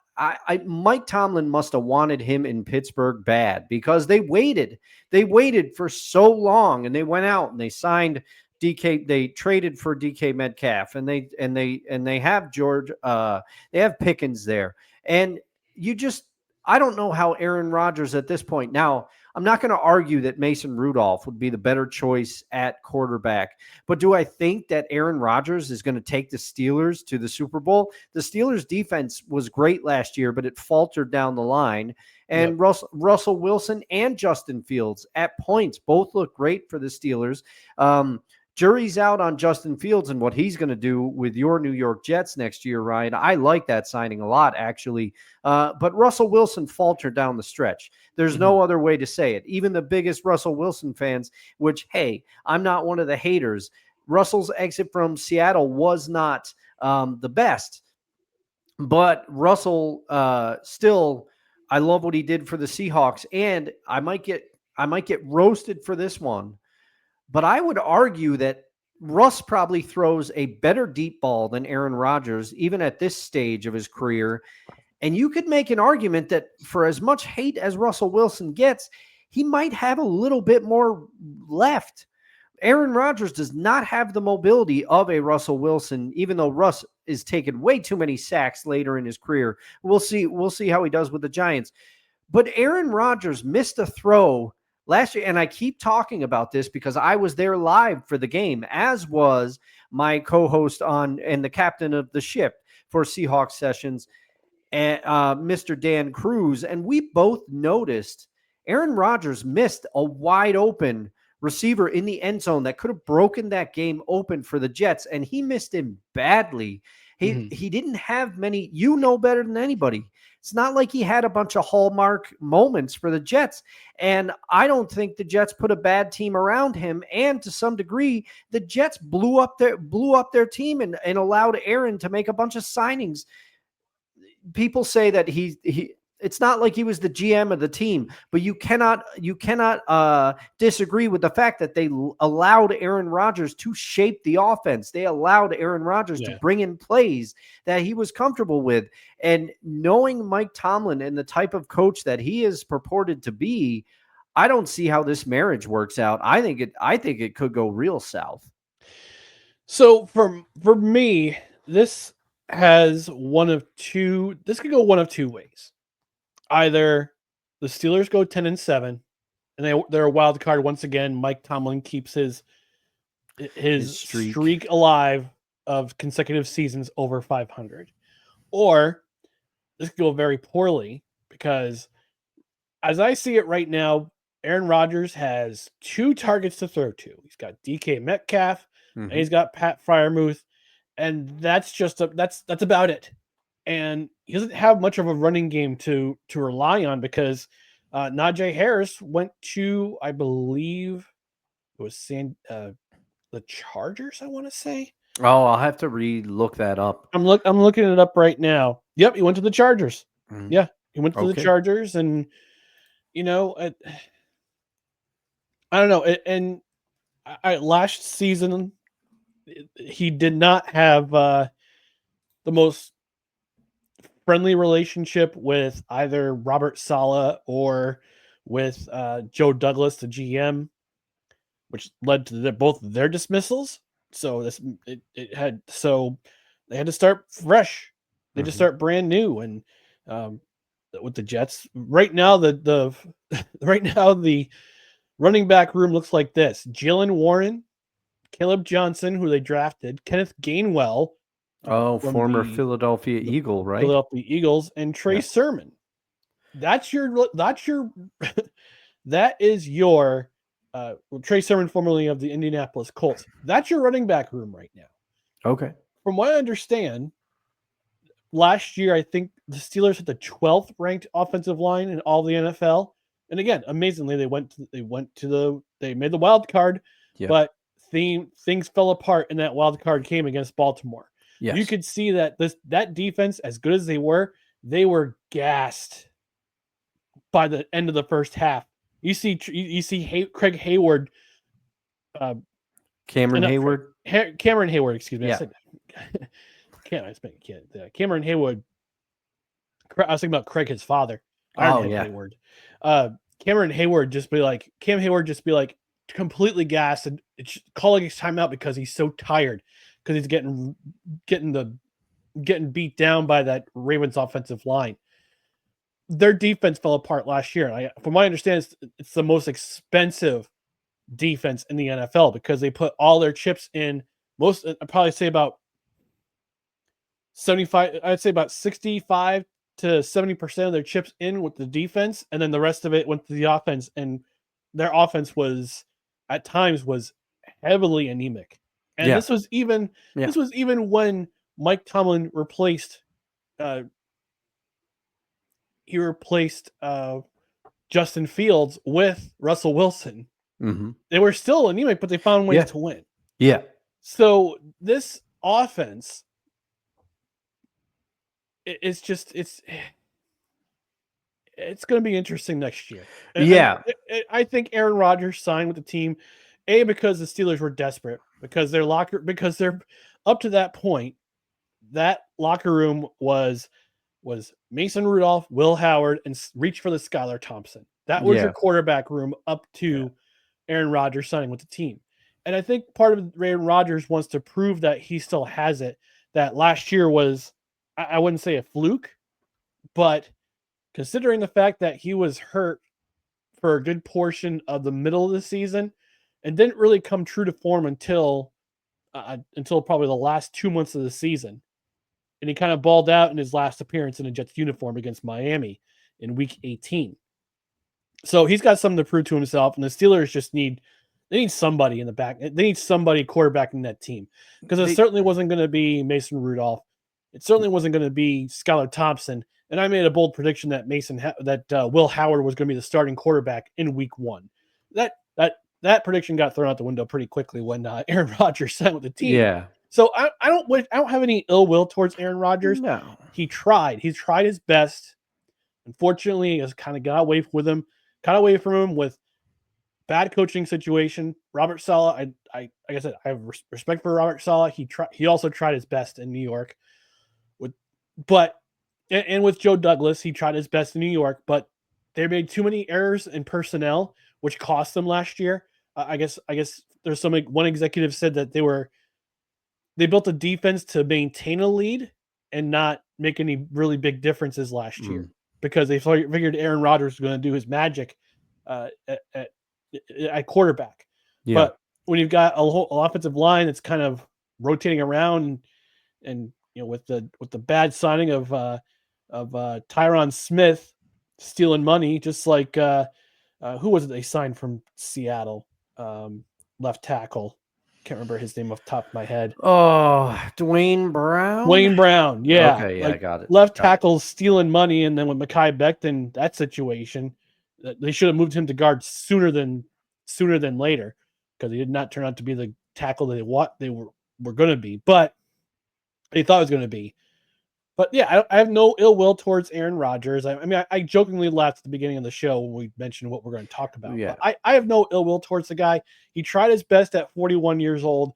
Mike Tomlin must have wanted him in Pittsburgh bad because they waited. They waited for so long and they went out and they signed DK. They traded for DK Metcalf and they have George. They have Pickens there, and I don't know how Aaron Rodgers at this point. Now, I'm not going to argue that Mason Rudolph would be the better choice at quarterback, but do I think that Aaron Rodgers is going to take the Steelers to the Super Bowl? The Steelers defense was great last year, but it faltered down the line. And Russell Wilson and Justin Fields at points both look great for the Steelers. Jury's out on Justin Fields and what he's going to do with your New York Jets next year, Ryan. I like that signing a lot, actually. But Russell Wilson faltered down the stretch. There's no other way to say it. Even the biggest Russell Wilson fans, which, hey, I'm not one of the haters. Russell's exit from Seattle was not the best. But Russell still, I love what he did for the Seahawks. And I might get roasted for this one. But I would argue that Russ probably throws a better deep ball than Aaron Rodgers, even at this stage of his career. And you could make an argument that for as much hate as Russell Wilson gets, he might have a little bit more left. Aaron Rodgers does not have the mobility of a Russell Wilson, even though Russ is taking way too many sacks later in his career. We'll see how he does with the Giants. But Aaron Rodgers missed a throw last year, and I keep talking about this because I was there live for the game, as was my co-host and the captain of the ship for Seahawks Sessions, and Mr. Dan Cruz, and we both noticed Aaron Rodgers missed a wide open receiver in the end zone that could have broken that game open for the Jets, and he missed him badly. He didn't have many, better than anybody. It's not like he had a bunch of hallmark moments for the Jets. And I don't think the Jets put a bad team around him. And to some degree, the Jets blew up their team and allowed Aaron to make a bunch of signings. People say that it's not like he was the GM of the team, but you cannot disagree with the fact that they allowed Aaron Rodgers to shape the offense. They allowed Aaron Rodgers to bring in plays that he was comfortable with. And knowing Mike Tomlin and the type of coach that he is purported to be, I don't see how this marriage works out. I think it could go real south. So for me, this could go one of two ways. Either the Steelers go 10-7, and they're a wild card once again. Mike Tomlin keeps his streak alive of consecutive seasons over 500, or this could go very poorly because, as I see it right now, Aaron Rodgers has 2 targets to throw to. He's got DK Metcalf and he's got Pat Freiermuth, and that's about it. And he doesn't have much of a running game to rely on because Najee Harris went to, I believe, it was the Chargers, I want to say. Oh, I'll have to look that up. I'm looking it up right now. Yep, he went to the Chargers. Yeah, he went to the Chargers, and I don't know. And last season, he did not have the most friendly relationship with either Robert Saleh or with Joe Douglas, the GM, which led to both of their dismissals. So they had to start fresh. They just start brand new, and with the Jets right now, the running back room looks like this: Jalen Warren, Caleb Johnson, who they drafted, Kenneth Gainwell. Former Philadelphia Eagle, right? Philadelphia Eagles, and Trey Sermon. That is your Trey Sermon, formerly of the Indianapolis Colts. That's your running back room right now. Okay. From what I understand, last year I think the Steelers had the 12th ranked offensive line in all the NFL. And again, amazingly, they made the wild card, but things fell apart in that wild card game against Baltimore. Yes. You could see that that defense, as good as they were gassed by the end of the first half. You see Craig Hayward, Cameron Hayward. Cameron Hayward, excuse me. Yeah. Cameron Hayward. I was thinking about Craig, his father. Hayward. Cameron Hayward just be like completely gassed and calling his timeout because he's so tired because he's getting beat down by that Ravens offensive line. Their defense fell apart last year. From my understanding, it's the most expensive defense in the NFL because they put all their chips in. I'd probably say about 75. I'd say about 65 to 70% of their chips in with the defense, and then the rest of it went to the offense. And their offense was at times heavily anemic. And this was even when Mike Tomlin replaced Justin Fields with Russell Wilson. Mm-hmm. They were still anemic, but they found ways to win. Yeah. So this offense, it's going to be interesting next year. I think Aaron Rodgers signed with the team, because the Steelers were desperate, because they're up to that point. That locker room was Mason Rudolph, Will Howard, and reach for the Skylar Thompson. That was your quarterback room up to Aaron Rodgers signing with the team. And I think part of Aaron Rodgers wants to prove that he still has it. That last year was, I wouldn't say a fluke, but considering the fact that he was hurt for a good portion of the middle of the season and didn't really come true to form until probably the last 2 months of the season. And he kind of balled out in his last appearance in a Jets uniform against Miami in week 18. So he's got something to prove to himself, and the Steelers just need somebody in the back. They need somebody quarterbacking that team, because it certainly wasn't going to be Mason Rudolph. It certainly wasn't going to be Skylar Thompson. And I made a bold prediction that Will Howard was going to be the starting quarterback in week 1. That prediction got thrown out the window pretty quickly when Aaron Rodgers signed with the team. Yeah. So I don't have any ill will towards Aaron Rodgers. No. He tried his best. Unfortunately, he has kind of got away from him with bad coaching situation. Robert Saleh, like I said, I have respect for Robert Saleh. He also tried his best in New York and with Joe Douglas, he tried his best in New York, but they made too many errors in personnel, which cost them last year. I guess there's one executive said that they built a defense to maintain a lead and not make any really big differences last year, because they figured Aaron Rodgers was going to do his magic at quarterback. Yeah. But when you've got a whole offensive line that's kind of rotating around, and with the bad signing of Tyron Smith stealing money, just like who was it they signed from Seattle? Left tackle. Can't remember his name off the top of my head. Oh, Dwayne Brown. Yeah. Okay, yeah, I got it. Left tackle stealing money, and then with Mekhi Becton, that situation, they should have moved him to guard sooner than later, because he did not turn out to be the tackle that they were going to be, but they thought it was going to be. But yeah, I have no ill will towards Aaron Rodgers. I jokingly laughed at the beginning of the show when we mentioned what we're going to talk about. Yeah. But I have no ill will towards the guy. He tried his best at 41 years old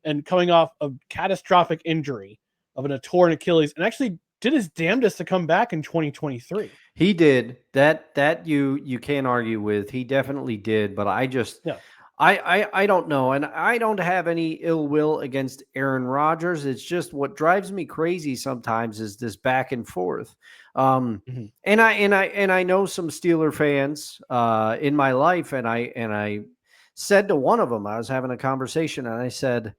and coming off a catastrophic injury of a torn Achilles, and actually did his damnedest to come back in 2023. He did. That you can't argue with. He definitely did, but I don't know, and I don't have any ill will against Aaron Rodgers. It's just what drives me crazy sometimes is this back and forth. And I know some Steeler fans in my life, and I said to one of them, I was having a conversation, and I said,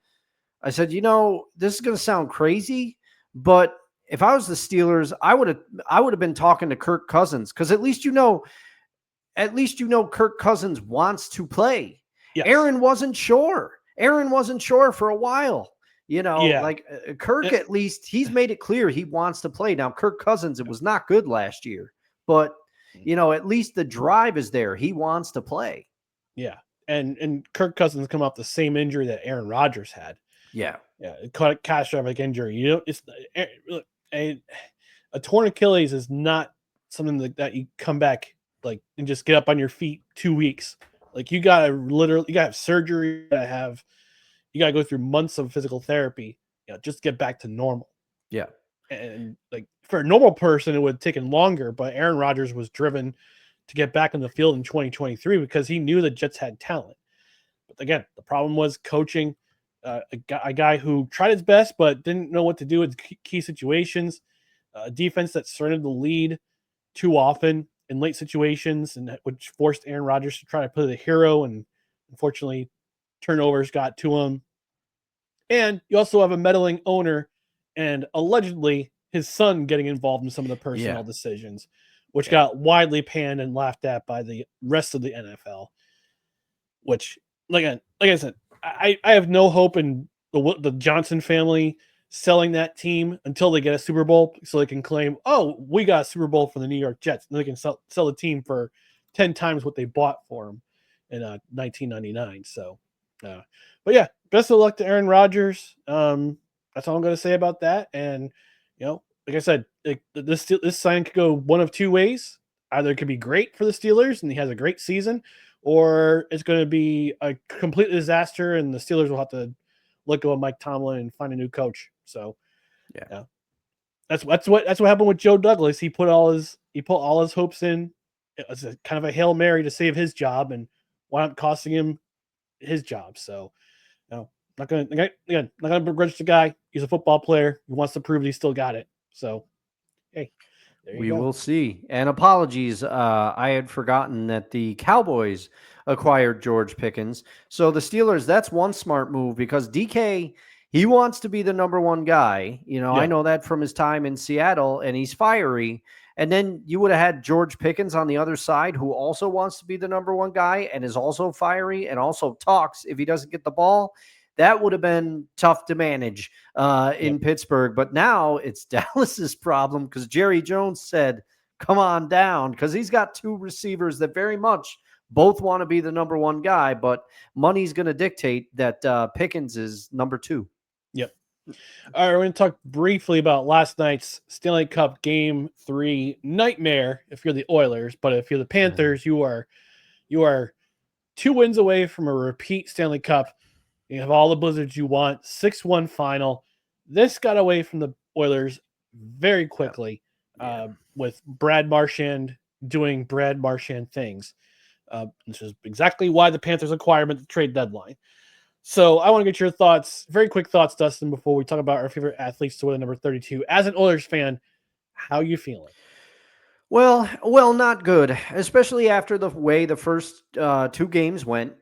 this is going to sound crazy, but if I was the Steelers, I would have been talking to Kirk Cousins, because at least Kirk Cousins wants to play. Yes. Aaron wasn't sure for a while, Kirk, at least he's made it clear he wants to play. Now, Kirk Cousins, it was not good last year, but at least the drive is there. He wants to play. Yeah. and Kirk Cousins come off the same injury that Aaron Rodgers had. Yeah. Yeah, catastrophic injury. You know, it's look, a torn Achilles is not something that you come back like and just get up on your feet 2 weeks. Like you gotta have surgery, you gotta go through months of physical therapy, just to get back to normal. Yeah. And like for a normal person, it would have taken longer, but Aaron Rodgers was driven to get back in the field in 2023 because he knew the Jets had talent. But again, the problem was coaching. A guy who tried his best but didn't know what to do in key situations. A defense that surrendered the lead too often in late situations, and which forced Aaron Rodgers to try to play the hero, and unfortunately, turnovers got to him. And you also have a meddling owner, and allegedly his son getting involved in some of the personnel decisions, which got widely panned and laughed at by the rest of the NFL. Which, like I said, I have no hope in the Johnson family selling that team until they get a Super Bowl, so they can claim, "Oh, we got a Super Bowl for the New York Jets," and they can sell the team for 10 times what they bought for them in 1999. So, but yeah, best of luck to Aaron Rodgers. That's all I'm going to say about that. And like I said, this sign could go one of two ways. Either it could be great for the Steelers and he has a great season, or it's going to be a complete disaster and the Steelers will have to let go of Mike Tomlin and find a new coach. So, yeah, that's what happened with Joe Douglas. He put all his hopes in. It was a kind of a Hail Mary to save his job, and wound up costing him his job. So, not gonna begrudge the guy. He's a football player. He wants to prove that he still got it. So, hey. We will see. And apologies, I had forgotten that the Cowboys acquired George Pickens. So the Steelers, that's one smart move because DK, he wants to be the number one guy. I know that from his time in Seattle, and he's fiery. And then you would have had George Pickens on the other side, who also wants to be the number one guy and is also fiery and also talks if he doesn't get the ball. That would have been tough to manage in Pittsburgh. But now it's Dallas's problem because Jerry Jones said, come on down, because he's got two receivers that very much both want to be the number one guy, but money's going to dictate that Pickens is number two. Yep. All right, we're going to talk briefly about last night's Stanley Cup Game 3 nightmare if you're the Oilers, but if you're the Panthers, you are 2 wins away from a repeat Stanley Cup. You have all the blizzards you want. 6-1 final. This got away from the Oilers very quickly with Brad Marchand doing Brad Marchand things. This is exactly why the Panthers acquired him at the trade deadline. So I want to get your thoughts, very quick thoughts, Dustin, before we talk about our favorite athletes to wear the number 32. As an Oilers fan, how are you feeling? Well, not good, especially after the way the first 2 games went.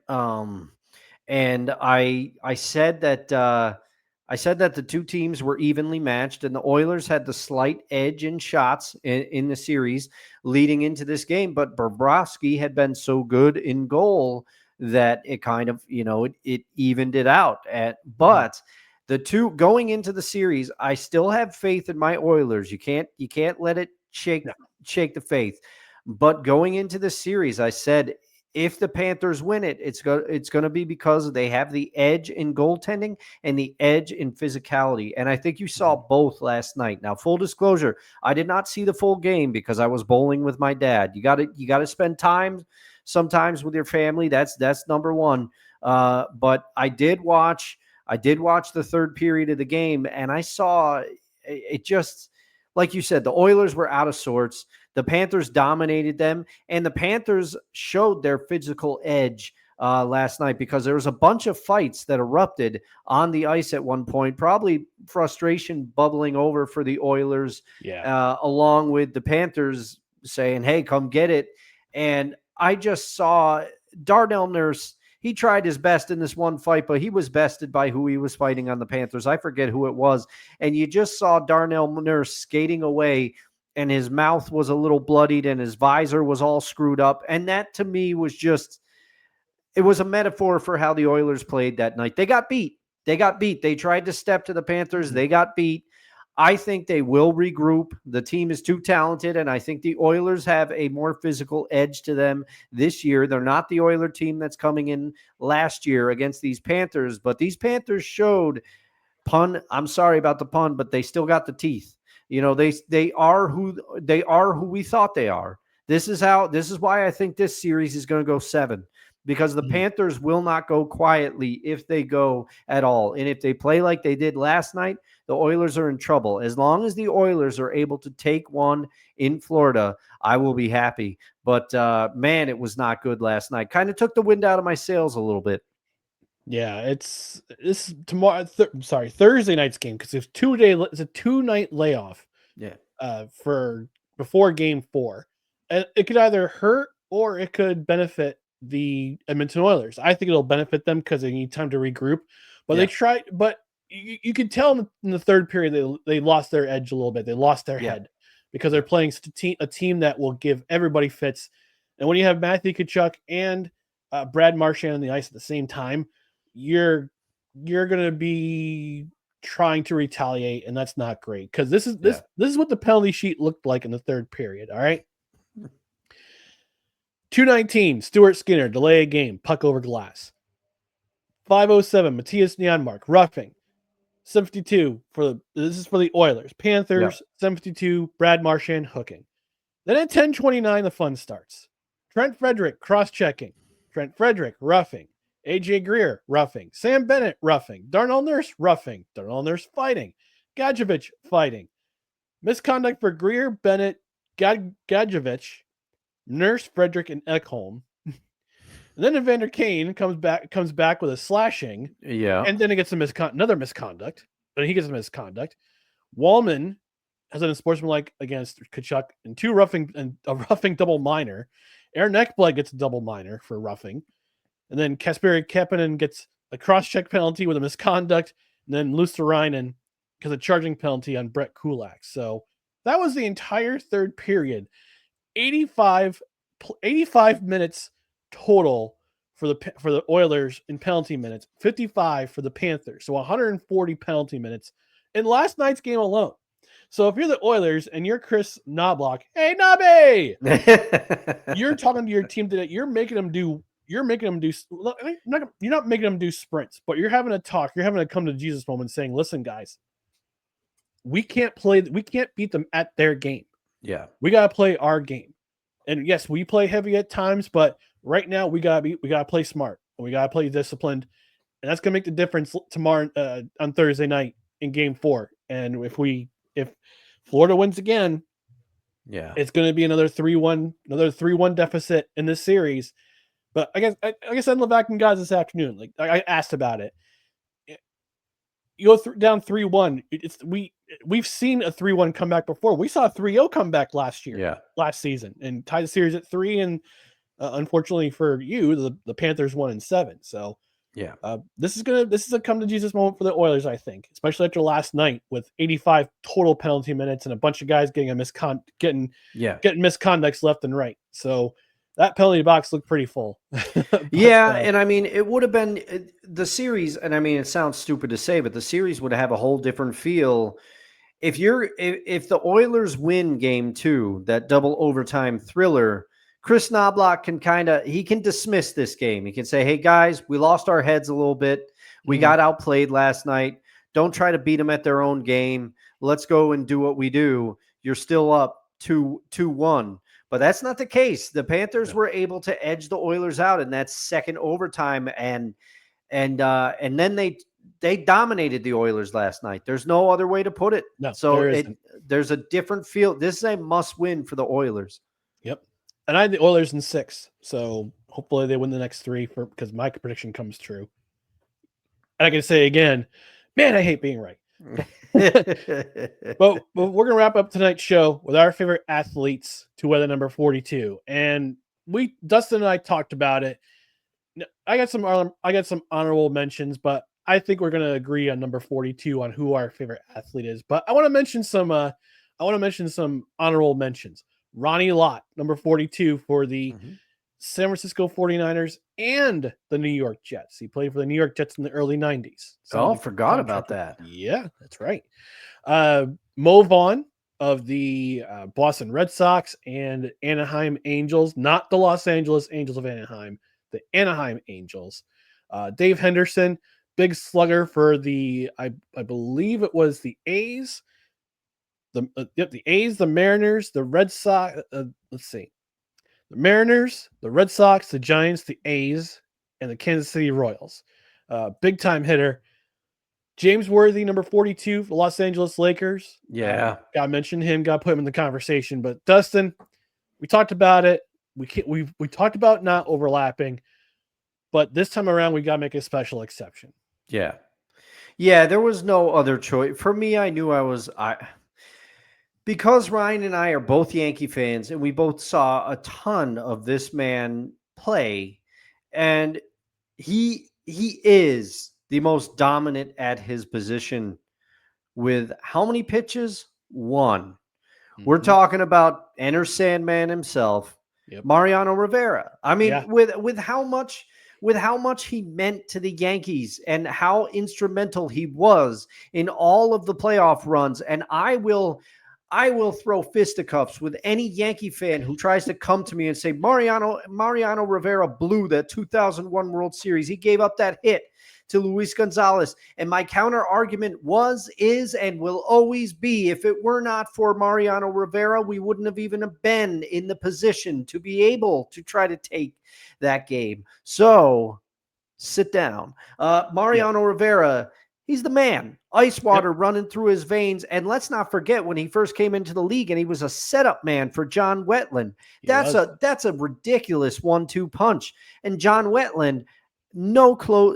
And I said that the two teams were evenly matched, and the Oilers had the slight edge in shots in the series leading into this game. But Bobrovsky had been so good in goal that it kind of it evened it out. But the two going into the series, I still have faith in my Oilers. You can't let it shake the faith. But going into the series, I said, if the Panthers win it, it's going to be because they have the edge in goaltending and the edge in physicality. And I think you saw both last night. Now, full disclosure, I did not see the full game because I was bowling with my dad. You got to spend time sometimes with your family. That's number one. But I did watch the third period of the game, and I saw it just, like you said, the Oilers were out of sorts. The Panthers dominated them, and the Panthers showed their physical edge last night because there was a bunch of fights that erupted on the ice at one point, probably frustration bubbling over for the Oilers, along with the Panthers saying, hey, come get it. And I just saw Darnell Nurse. He tried his best in this one fight, but he was bested by who he was fighting on the Panthers. I forget who it was. And you just saw Darnell Nurse skating away, and his mouth was a little bloodied and his visor was all screwed up. And that to me was just, it was a metaphor for how the Oilers played that night. They got beat. They tried to step to the Panthers. They got beat. I think they will regroup. The team is too talented, and I think the Oilers have a more physical edge to them this year. They're not the Oiler team that's coming in last year against these Panthers, but these Panthers showed I'm sorry about the pun, but they still got the teeth. You know, they are who we thought they are. This is why I think this series is going to go 7. Because the Panthers will not go quietly if they go at all. And if they play like they did last night, the Oilers are in trouble. As long as the Oilers are able to take one in Florida, I will be happy. But, man, it was not good last night. Kind of took the wind out of my sails a little bit. Yeah, it's tomorrow. Thursday night's game because it's a 2-night layoff. Yeah. For before Game 4, and it could either hurt or it could benefit the Edmonton Oilers. I think it'll benefit them because they need time to regroup. But they tried. But you could tell in the third period they lost their edge a little bit. They lost their head because they're playing a team that will give everybody fits. And when you have Matthew Tkachuk and Brad Marchand on the ice at the same time, you're going to be trying to retaliate, and that's not great because this is what the penalty sheet looked like in the third period. All right. 2:19, Stuart Skinner, delay a game, puck over glass. 5:07, Matthias Janmark, roughing. 7:52 this is for the Oilers. Panthers, 7:52, Brad Marchand hooking. Then at 10:29, the fun starts. Trent Frederick cross-checking. Trent Frederick roughing. AJ Greer roughing. Sam Bennett roughing. Darnell Nurse roughing. Darnell Nurse fighting. Gadjevich fighting. Misconduct for Greer, Bennett, Gadjevich, Nurse, Frederick, and Ekholm. And then Evander Kane comes back with a slashing. Yeah. And then it gets another misconduct. But he gets a misconduct. Wallman has an unsportsmanlike against Tkachuk and a roughing double minor. Aaron Ekblad gets a double minor for roughing. And then Kasperi Kapanen gets a cross-check penalty with a misconduct. And then Luosterainen because of charging penalty on Brett Kulak. So that was the entire third period. 85 minutes total for the Oilers in penalty minutes, 55 for the Panthers. So 140 penalty minutes in last night's game alone. So if you're the Oilers and you're Chris Knobloch, hey Nobby, you're talking to your team today. You're not making them do sprints, but you're having a talk. You're having a come to Jesus moment saying, listen, guys, we can't beat them at their game. Yeah. We got to play our game. And yes, we play heavy at times, but right now we got to play smart and we got to play disciplined. And that's going to make the difference tomorrow on Thursday night in Game 4. And if Florida wins again, it's going to be another 3-1 deficit in this series. But I guess I'm back in guys this afternoon. Like I asked about it. You go down 3-1. We've seen a 3-1 comeback before. We saw a 3-0 comeback last season, and tied the series at 3. And unfortunately for you, the Panthers won in 7. So this is a come to Jesus moment for the Oilers, I think, especially after last night with 85 total penalty minutes and a bunch of guys getting misconducts left and right. So that penalty box looked pretty full. And I mean, it would have been the series, and I mean, it sounds stupid to say, but the series would have a whole different feel if the Oilers win Game 2, that double overtime thriller. Chris Knobloch can dismiss this game. He can say, hey guys, we lost our heads a little bit. We got outplayed last night. Don't try to beat them at their own game. Let's go and do what we do. You're still up 2-1. But that's not the case. The Panthers were able to edge the Oilers out in that second overtime, and then they dominated the Oilers last night. There's no other way to put it. No, so there's a different feel. This is a must-win for the Oilers. Yep. And I had the Oilers in 6, so hopefully they win the next 3 because my prediction comes true. And I can say again, man, I hate being right. but we're gonna wrap up tonight's show with our favorite athletes to wear the number 42, and Dustin and I talked about it. I got some honorable mentions, but I think we're gonna agree on number 42 on who our favorite athlete is. But I want to mention some honorable mentions. Ronnie Lott, number 42 for the San Francisco 49ers and the New York Jets. He played for the New York Jets in the early 90s. So forgot about that. Yeah, that's right. Mo Vaughn of the Boston Red Sox and Anaheim Angels, not the Los Angeles Angels of Anaheim, the Anaheim Angels. Dave Henderson, big slugger for the, I believe it was the A's, the A's, the Mariners, the Red Sox. Let's see, the Mariners, the Red Sox, the Giants, the A's, and the Kansas City Royals. Big time hitter. James Worthy, number 42, the Los Angeles Lakers. Yeah. Got to mention him, got to put him in the conversation. But Dustin, we talked about it. We talked about not overlapping, but this time around, we got to make a special exception. Yeah. Yeah, there was no other choice. For me, I knew because Ryan and I are both Yankee fans and we both saw a ton of this man play, and he is the most dominant at his position with how many pitches? One. We're talking about Enter Sandman himself, Mariano Rivera. I mean, with how much he meant to the Yankees and how instrumental he was in all of the playoff runs. And I will throw fisticuffs with any Yankee fan who tries to come to me and say Mariano Rivera blew that 2001 World Series. He gave up that hit to Luis Gonzalez. And my counter argument was, is, and will always be, if it were not for Mariano Rivera, we wouldn't have even been in the position to be able to try to take that game. So sit down. Mariano Rivera, he's the man. Ice water running through his veins. And let's not forget when he first came into the league and he was a setup man for John Wetland. That's a ridiculous 1-2 punch. And John Wetland,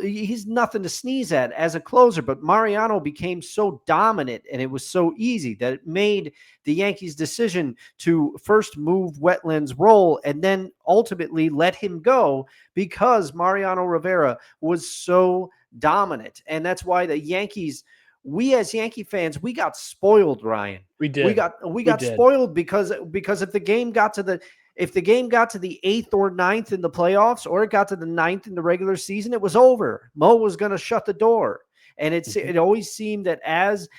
he's nothing to sneeze at as a closer, but Mariano became so dominant and it was so easy that it made the Yankees' decision to first move Wetland's role and then ultimately let him go because Mariano Rivera was so dominant. And that's why the Yankees, we as Yankee fans, we got spoiled, Ryan. We did. We got spoiled because if the game got to the 8th or 9th in the playoffs, or it got to the 9th in the regular season, it was over. Mo was going to shut the door. And it always seemed that as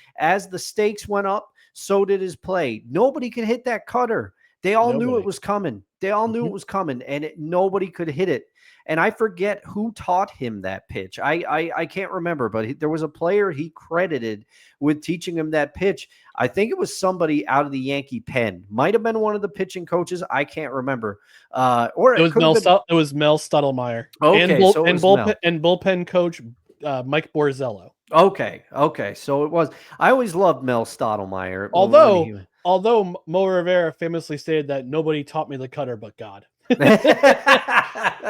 the stakes went up, so did his play. Nobody could hit that cutter. They all knew it was coming. They all knew it was coming, and nobody could hit it. And I forget who taught him that pitch. I can't remember, but there was a player he credited with teaching him that pitch. I think it was somebody out of the Yankee pen. Might have been one of the pitching coaches. I can't remember. Or it was Mel Stottlemyre. Okay, and bullpen coach Mike Borzello. Okay. So it was. I always loved Mel Stottlemyre. Although Mo Rivera famously stated that nobody taught me the cutter but God.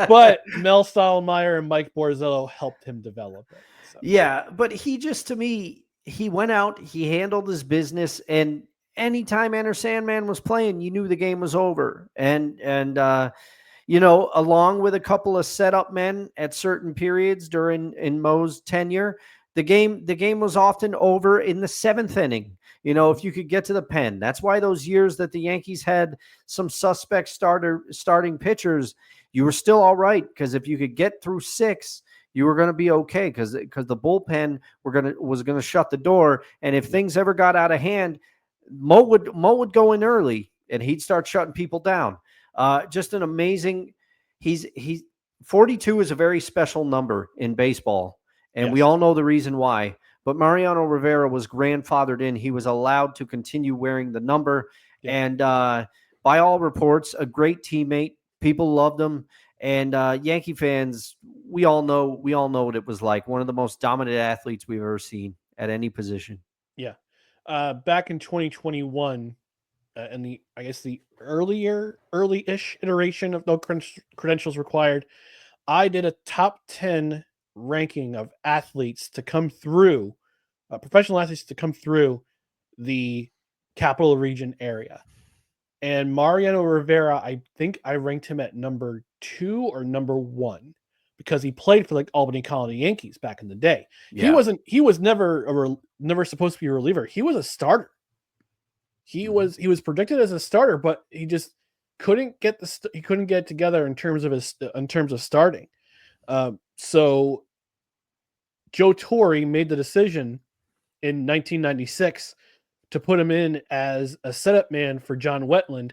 But Mel Stottlemyre and Mike Borzello helped him develop it. So. Yeah, but he just, to me, he went out, he handled his business, and anytime Enter Sandman was playing, you knew the game was over. And along with a couple of setup men at certain periods in Mo's tenure, the game was often over in the 7th inning. If you could get to the pen. That's why those years that the Yankees had some suspect starting pitchers, you were still all right, because if you could get through 6, you were going to be okay, because the bullpen was going to shut the door. And if things ever got out of hand, Mo would go in early and he'd start shutting people down. Just an amazing. He's 42 is a very special number in baseball, and we all know the reason why. But Mariano Rivera was grandfathered in. He was allowed to continue wearing the number. Yeah. And by all reports, a great teammate. People loved him. And Yankee fans, we all know what it was like. One of the most dominant athletes we've ever seen at any position. Yeah. Back in 2021, in the early-ish iteration of no credentials required, I did a top 10 ranking of athletes to come through, professional athletes to come through the capital region area. And Mariano Rivera, I think I ranked him at number 2 or number 1 because he played for Albany Colony Yankees back in the day. Yeah. He was never supposed to be a reliever. He was a starter. He was predicted as a starter, but he just couldn't get it together in terms of starting. So Joe Torre made the decision in 1996 to put him in as a setup man for John Wetland,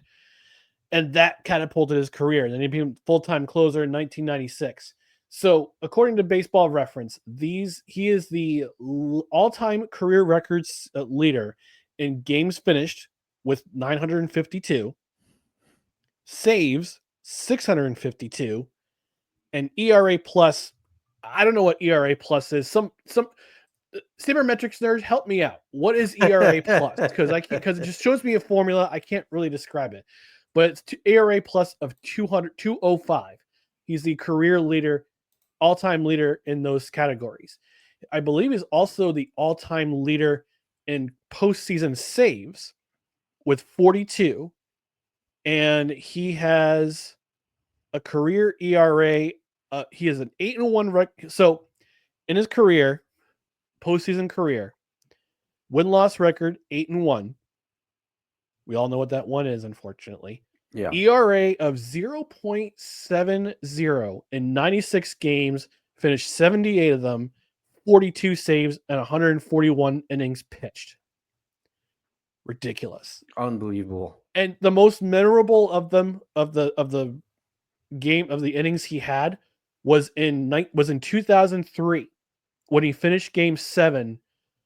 and that catapulted his career. And then he became full-time closer in 1996. So, according to Baseball Reference, he is the all-time career records leader in games finished with 952, saves 652, and ERA plus. I don't know what ERA plus is. Some sabermetrics nerds, help me out. What is ERA plus? Because it just shows me a formula. I can't really describe it, but it's ERA plus of 205. He's the career leader, all-time leader in those categories. I believe he's also the all-time leader in postseason saves with 42, and he has a career ERA. He has an 8-1 record. So in his career, postseason career, win-loss record 8-1. We all know what that one is, unfortunately. Yeah. ERA of 0.70 in 96 games, finished 78 of them, 42 saves, and 141 innings pitched. Ridiculous. Unbelievable. And the most memorable of them, of the innings he had, was in 2003 when he finished Game 7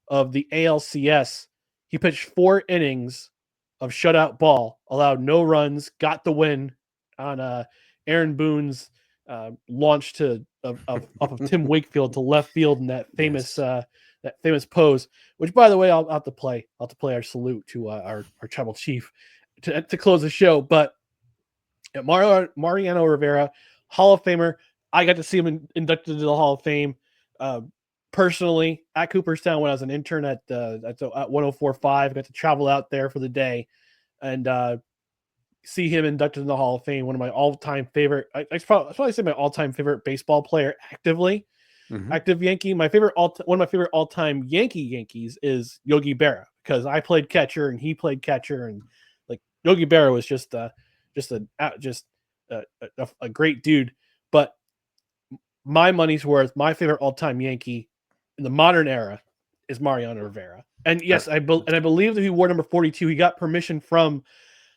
of the ALCS. He pitched 4 innings of shutout ball, allowed no runs, got the win on Aaron Boone's launch off of Tim Wakefield to left field in that famous pose. Which, by the way, I'll have to play our salute to our tribal chief to close the show. But Mariano Rivera, Hall of Famer. I got to see him inducted into the Hall of Fame personally at Cooperstown when I was an intern at 104.5. Got to travel out there for the day and see him inducted in the Hall of Fame. One of my all-time favorite. I'd probably say my all-time favorite baseball player active Yankee. One of my favorite all-time Yankees is Yogi Berra, because I played catcher and he played catcher, and like Yogi Berra was just a great dude. But my money's worth, my favorite all-time Yankee in the modern era is Mariano Rivera. And yes, I believe that he wore number 42. He got permission from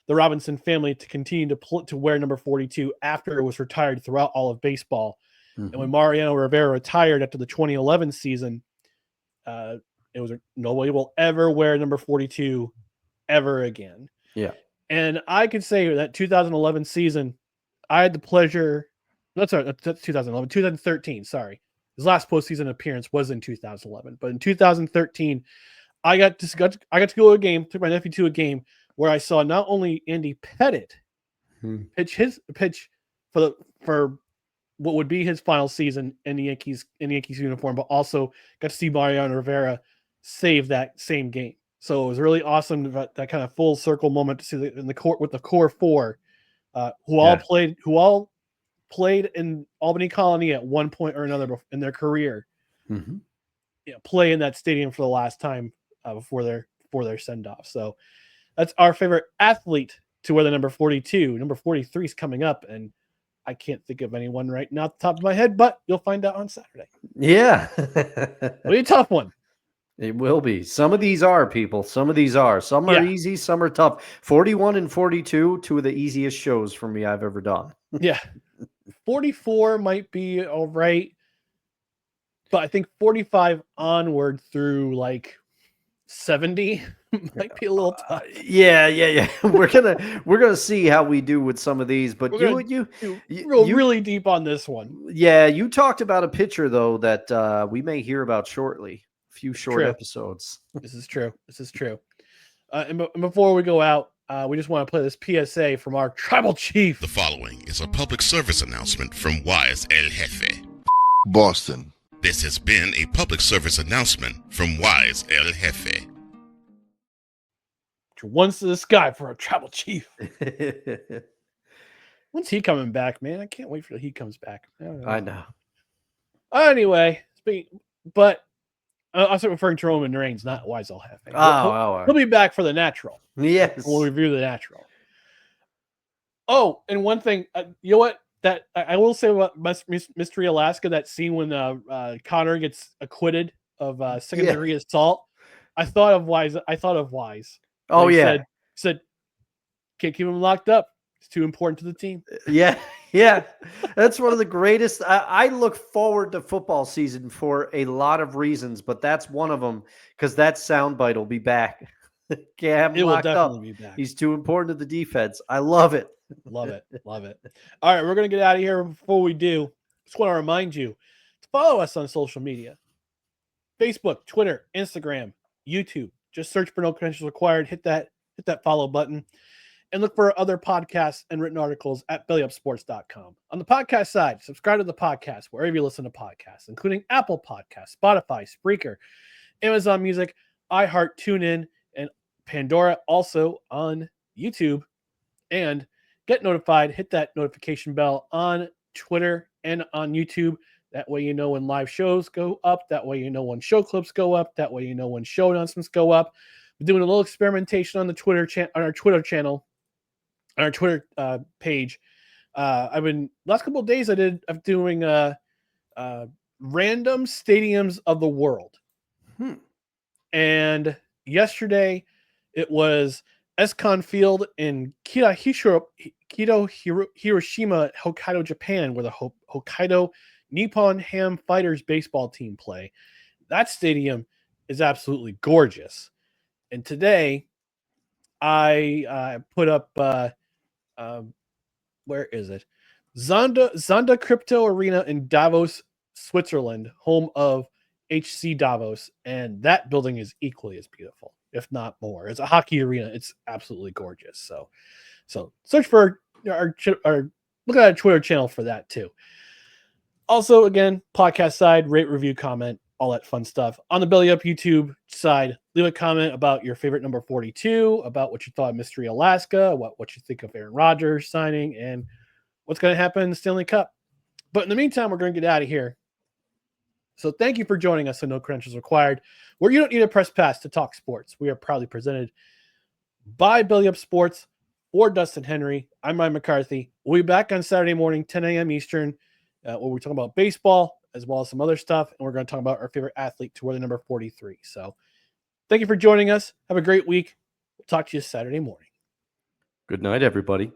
the Robinson family to continue to wear number 42 after it was retired throughout all of baseball. And when Mariano Rivera retired after the 2011 season, it was nobody will ever wear number 42 ever again. Yeah. And I could say that 2011 season, I had the pleasure. That's 2011, 2013. Sorry, his last postseason appearance was in 2011, but in 2013, I got to go to a game. Took my nephew to a game where I saw not only Andy Pettitte pitch for what would be his final season in the Yankees uniform, but also got to see Mariano Rivera save that same game. So it was really awesome, that kind of full circle moment to see in the court with the core four, who all played in Albany Colony at one point or another in their career, play in that stadium for the last time before their send off. So that's our favorite athlete to wear the number 42. Number 43 is coming up, and I can't think of anyone right now off the top of my head, but you'll find out on Saturday. Yeah. It'll be a tough one. It will be. Some of these are, people. Some of these are. Some are easy, some are tough. 41 and 42, two of the easiest shows for me I've ever done. Yeah. 44 might be all right, but I think 45 onward through like 70 might be a little tough. Yeah. We're gonna see how we do with some of these, but you really deep on this one. Yeah, you talked about a pitcher though that we may hear about shortly. A few short episodes. This is true. And before we go out, we just want to play this PSA from our tribal chief. The following is a public service announcement from Wise El Jefe, Boston. This has been a public service announcement from Wise El Jefe. Once to the sky for our tribal chief. When's he coming back, man? I can't wait till he comes back. I know. Anyway, but I was referring to Roman Reigns, not Wise El Jefe. He'll be back for the natural. Yes. We'll review the natural. Oh, and one thing, you know what? That I will say about Mystery Alaska, that scene when Connor gets acquitted of second-degree assault. I thought of Wise. Oh, He yeah. said, can't keep him locked up. It's too important to the team. Yeah. Yeah. That's one of the greatest. I look forward to football season for a lot of reasons, but that's one of them because that soundbite will be back. Can't have him It will locked definitely up. be back. He's too important to the defense. I love it. Love it. Love it. All right, we're going to get out of here. Before we do, just want to remind you to follow us on social media. Facebook, Twitter, Instagram, YouTube. Just search for No Credentials Required. Hit that follow button. And look for other podcasts and written articles at bellyupsports.com. On the podcast side, subscribe to the podcast wherever you listen to podcasts, including Apple Podcasts, Spotify, Spreaker, Amazon Music, iHeart, TuneIn, and Pandora, also on YouTube. And get notified, hit that notification bell on Twitter and on YouTube. That way you know when live shows go up. That way you know when show clips go up. That way you know when show announcements go up. We're doing a little experimentation on the Twitter on our Twitter channel, on our Twitter page. I've been last couple of days I'm doing random stadiums of the world. And yesterday it was Escon Field in Hiroshima, Hokkaido, Japan, where the Hokkaido Nippon Ham Fighters baseball team play. That stadium is absolutely gorgeous. And today I put up where is it? Zonda Crypto Arena in Davos, Switzerland, home of HC Davos, and that building is equally as beautiful, if not more. It's a hockey arena. It's absolutely gorgeous. So search for our look at our Twitter channel for that too. Also, again, podcast side, rate, review, comment, all that fun stuff. On the Belly Up YouTube side, leave a comment about your favorite number 42, about what you thought of Mystery Alaska, what you think of Aaron Rodgers signing, and what's going to happen in the Stanley Cup. But in the meantime, we're going to get out of here. So thank you for joining us on No Credentials Required, where you don't need a press pass to talk sports. We are proudly presented by Belly Up Sports or Dustin Henry. I'm Ryan McCarthy. We'll be back on Saturday morning, 10 a.m. Eastern, where we're talking about baseball as well as some other stuff. And we're going to talk about our favorite athlete to wear the number 43. So thank you for joining us. Have a great week. We'll talk to you Saturday morning. Good night, everybody.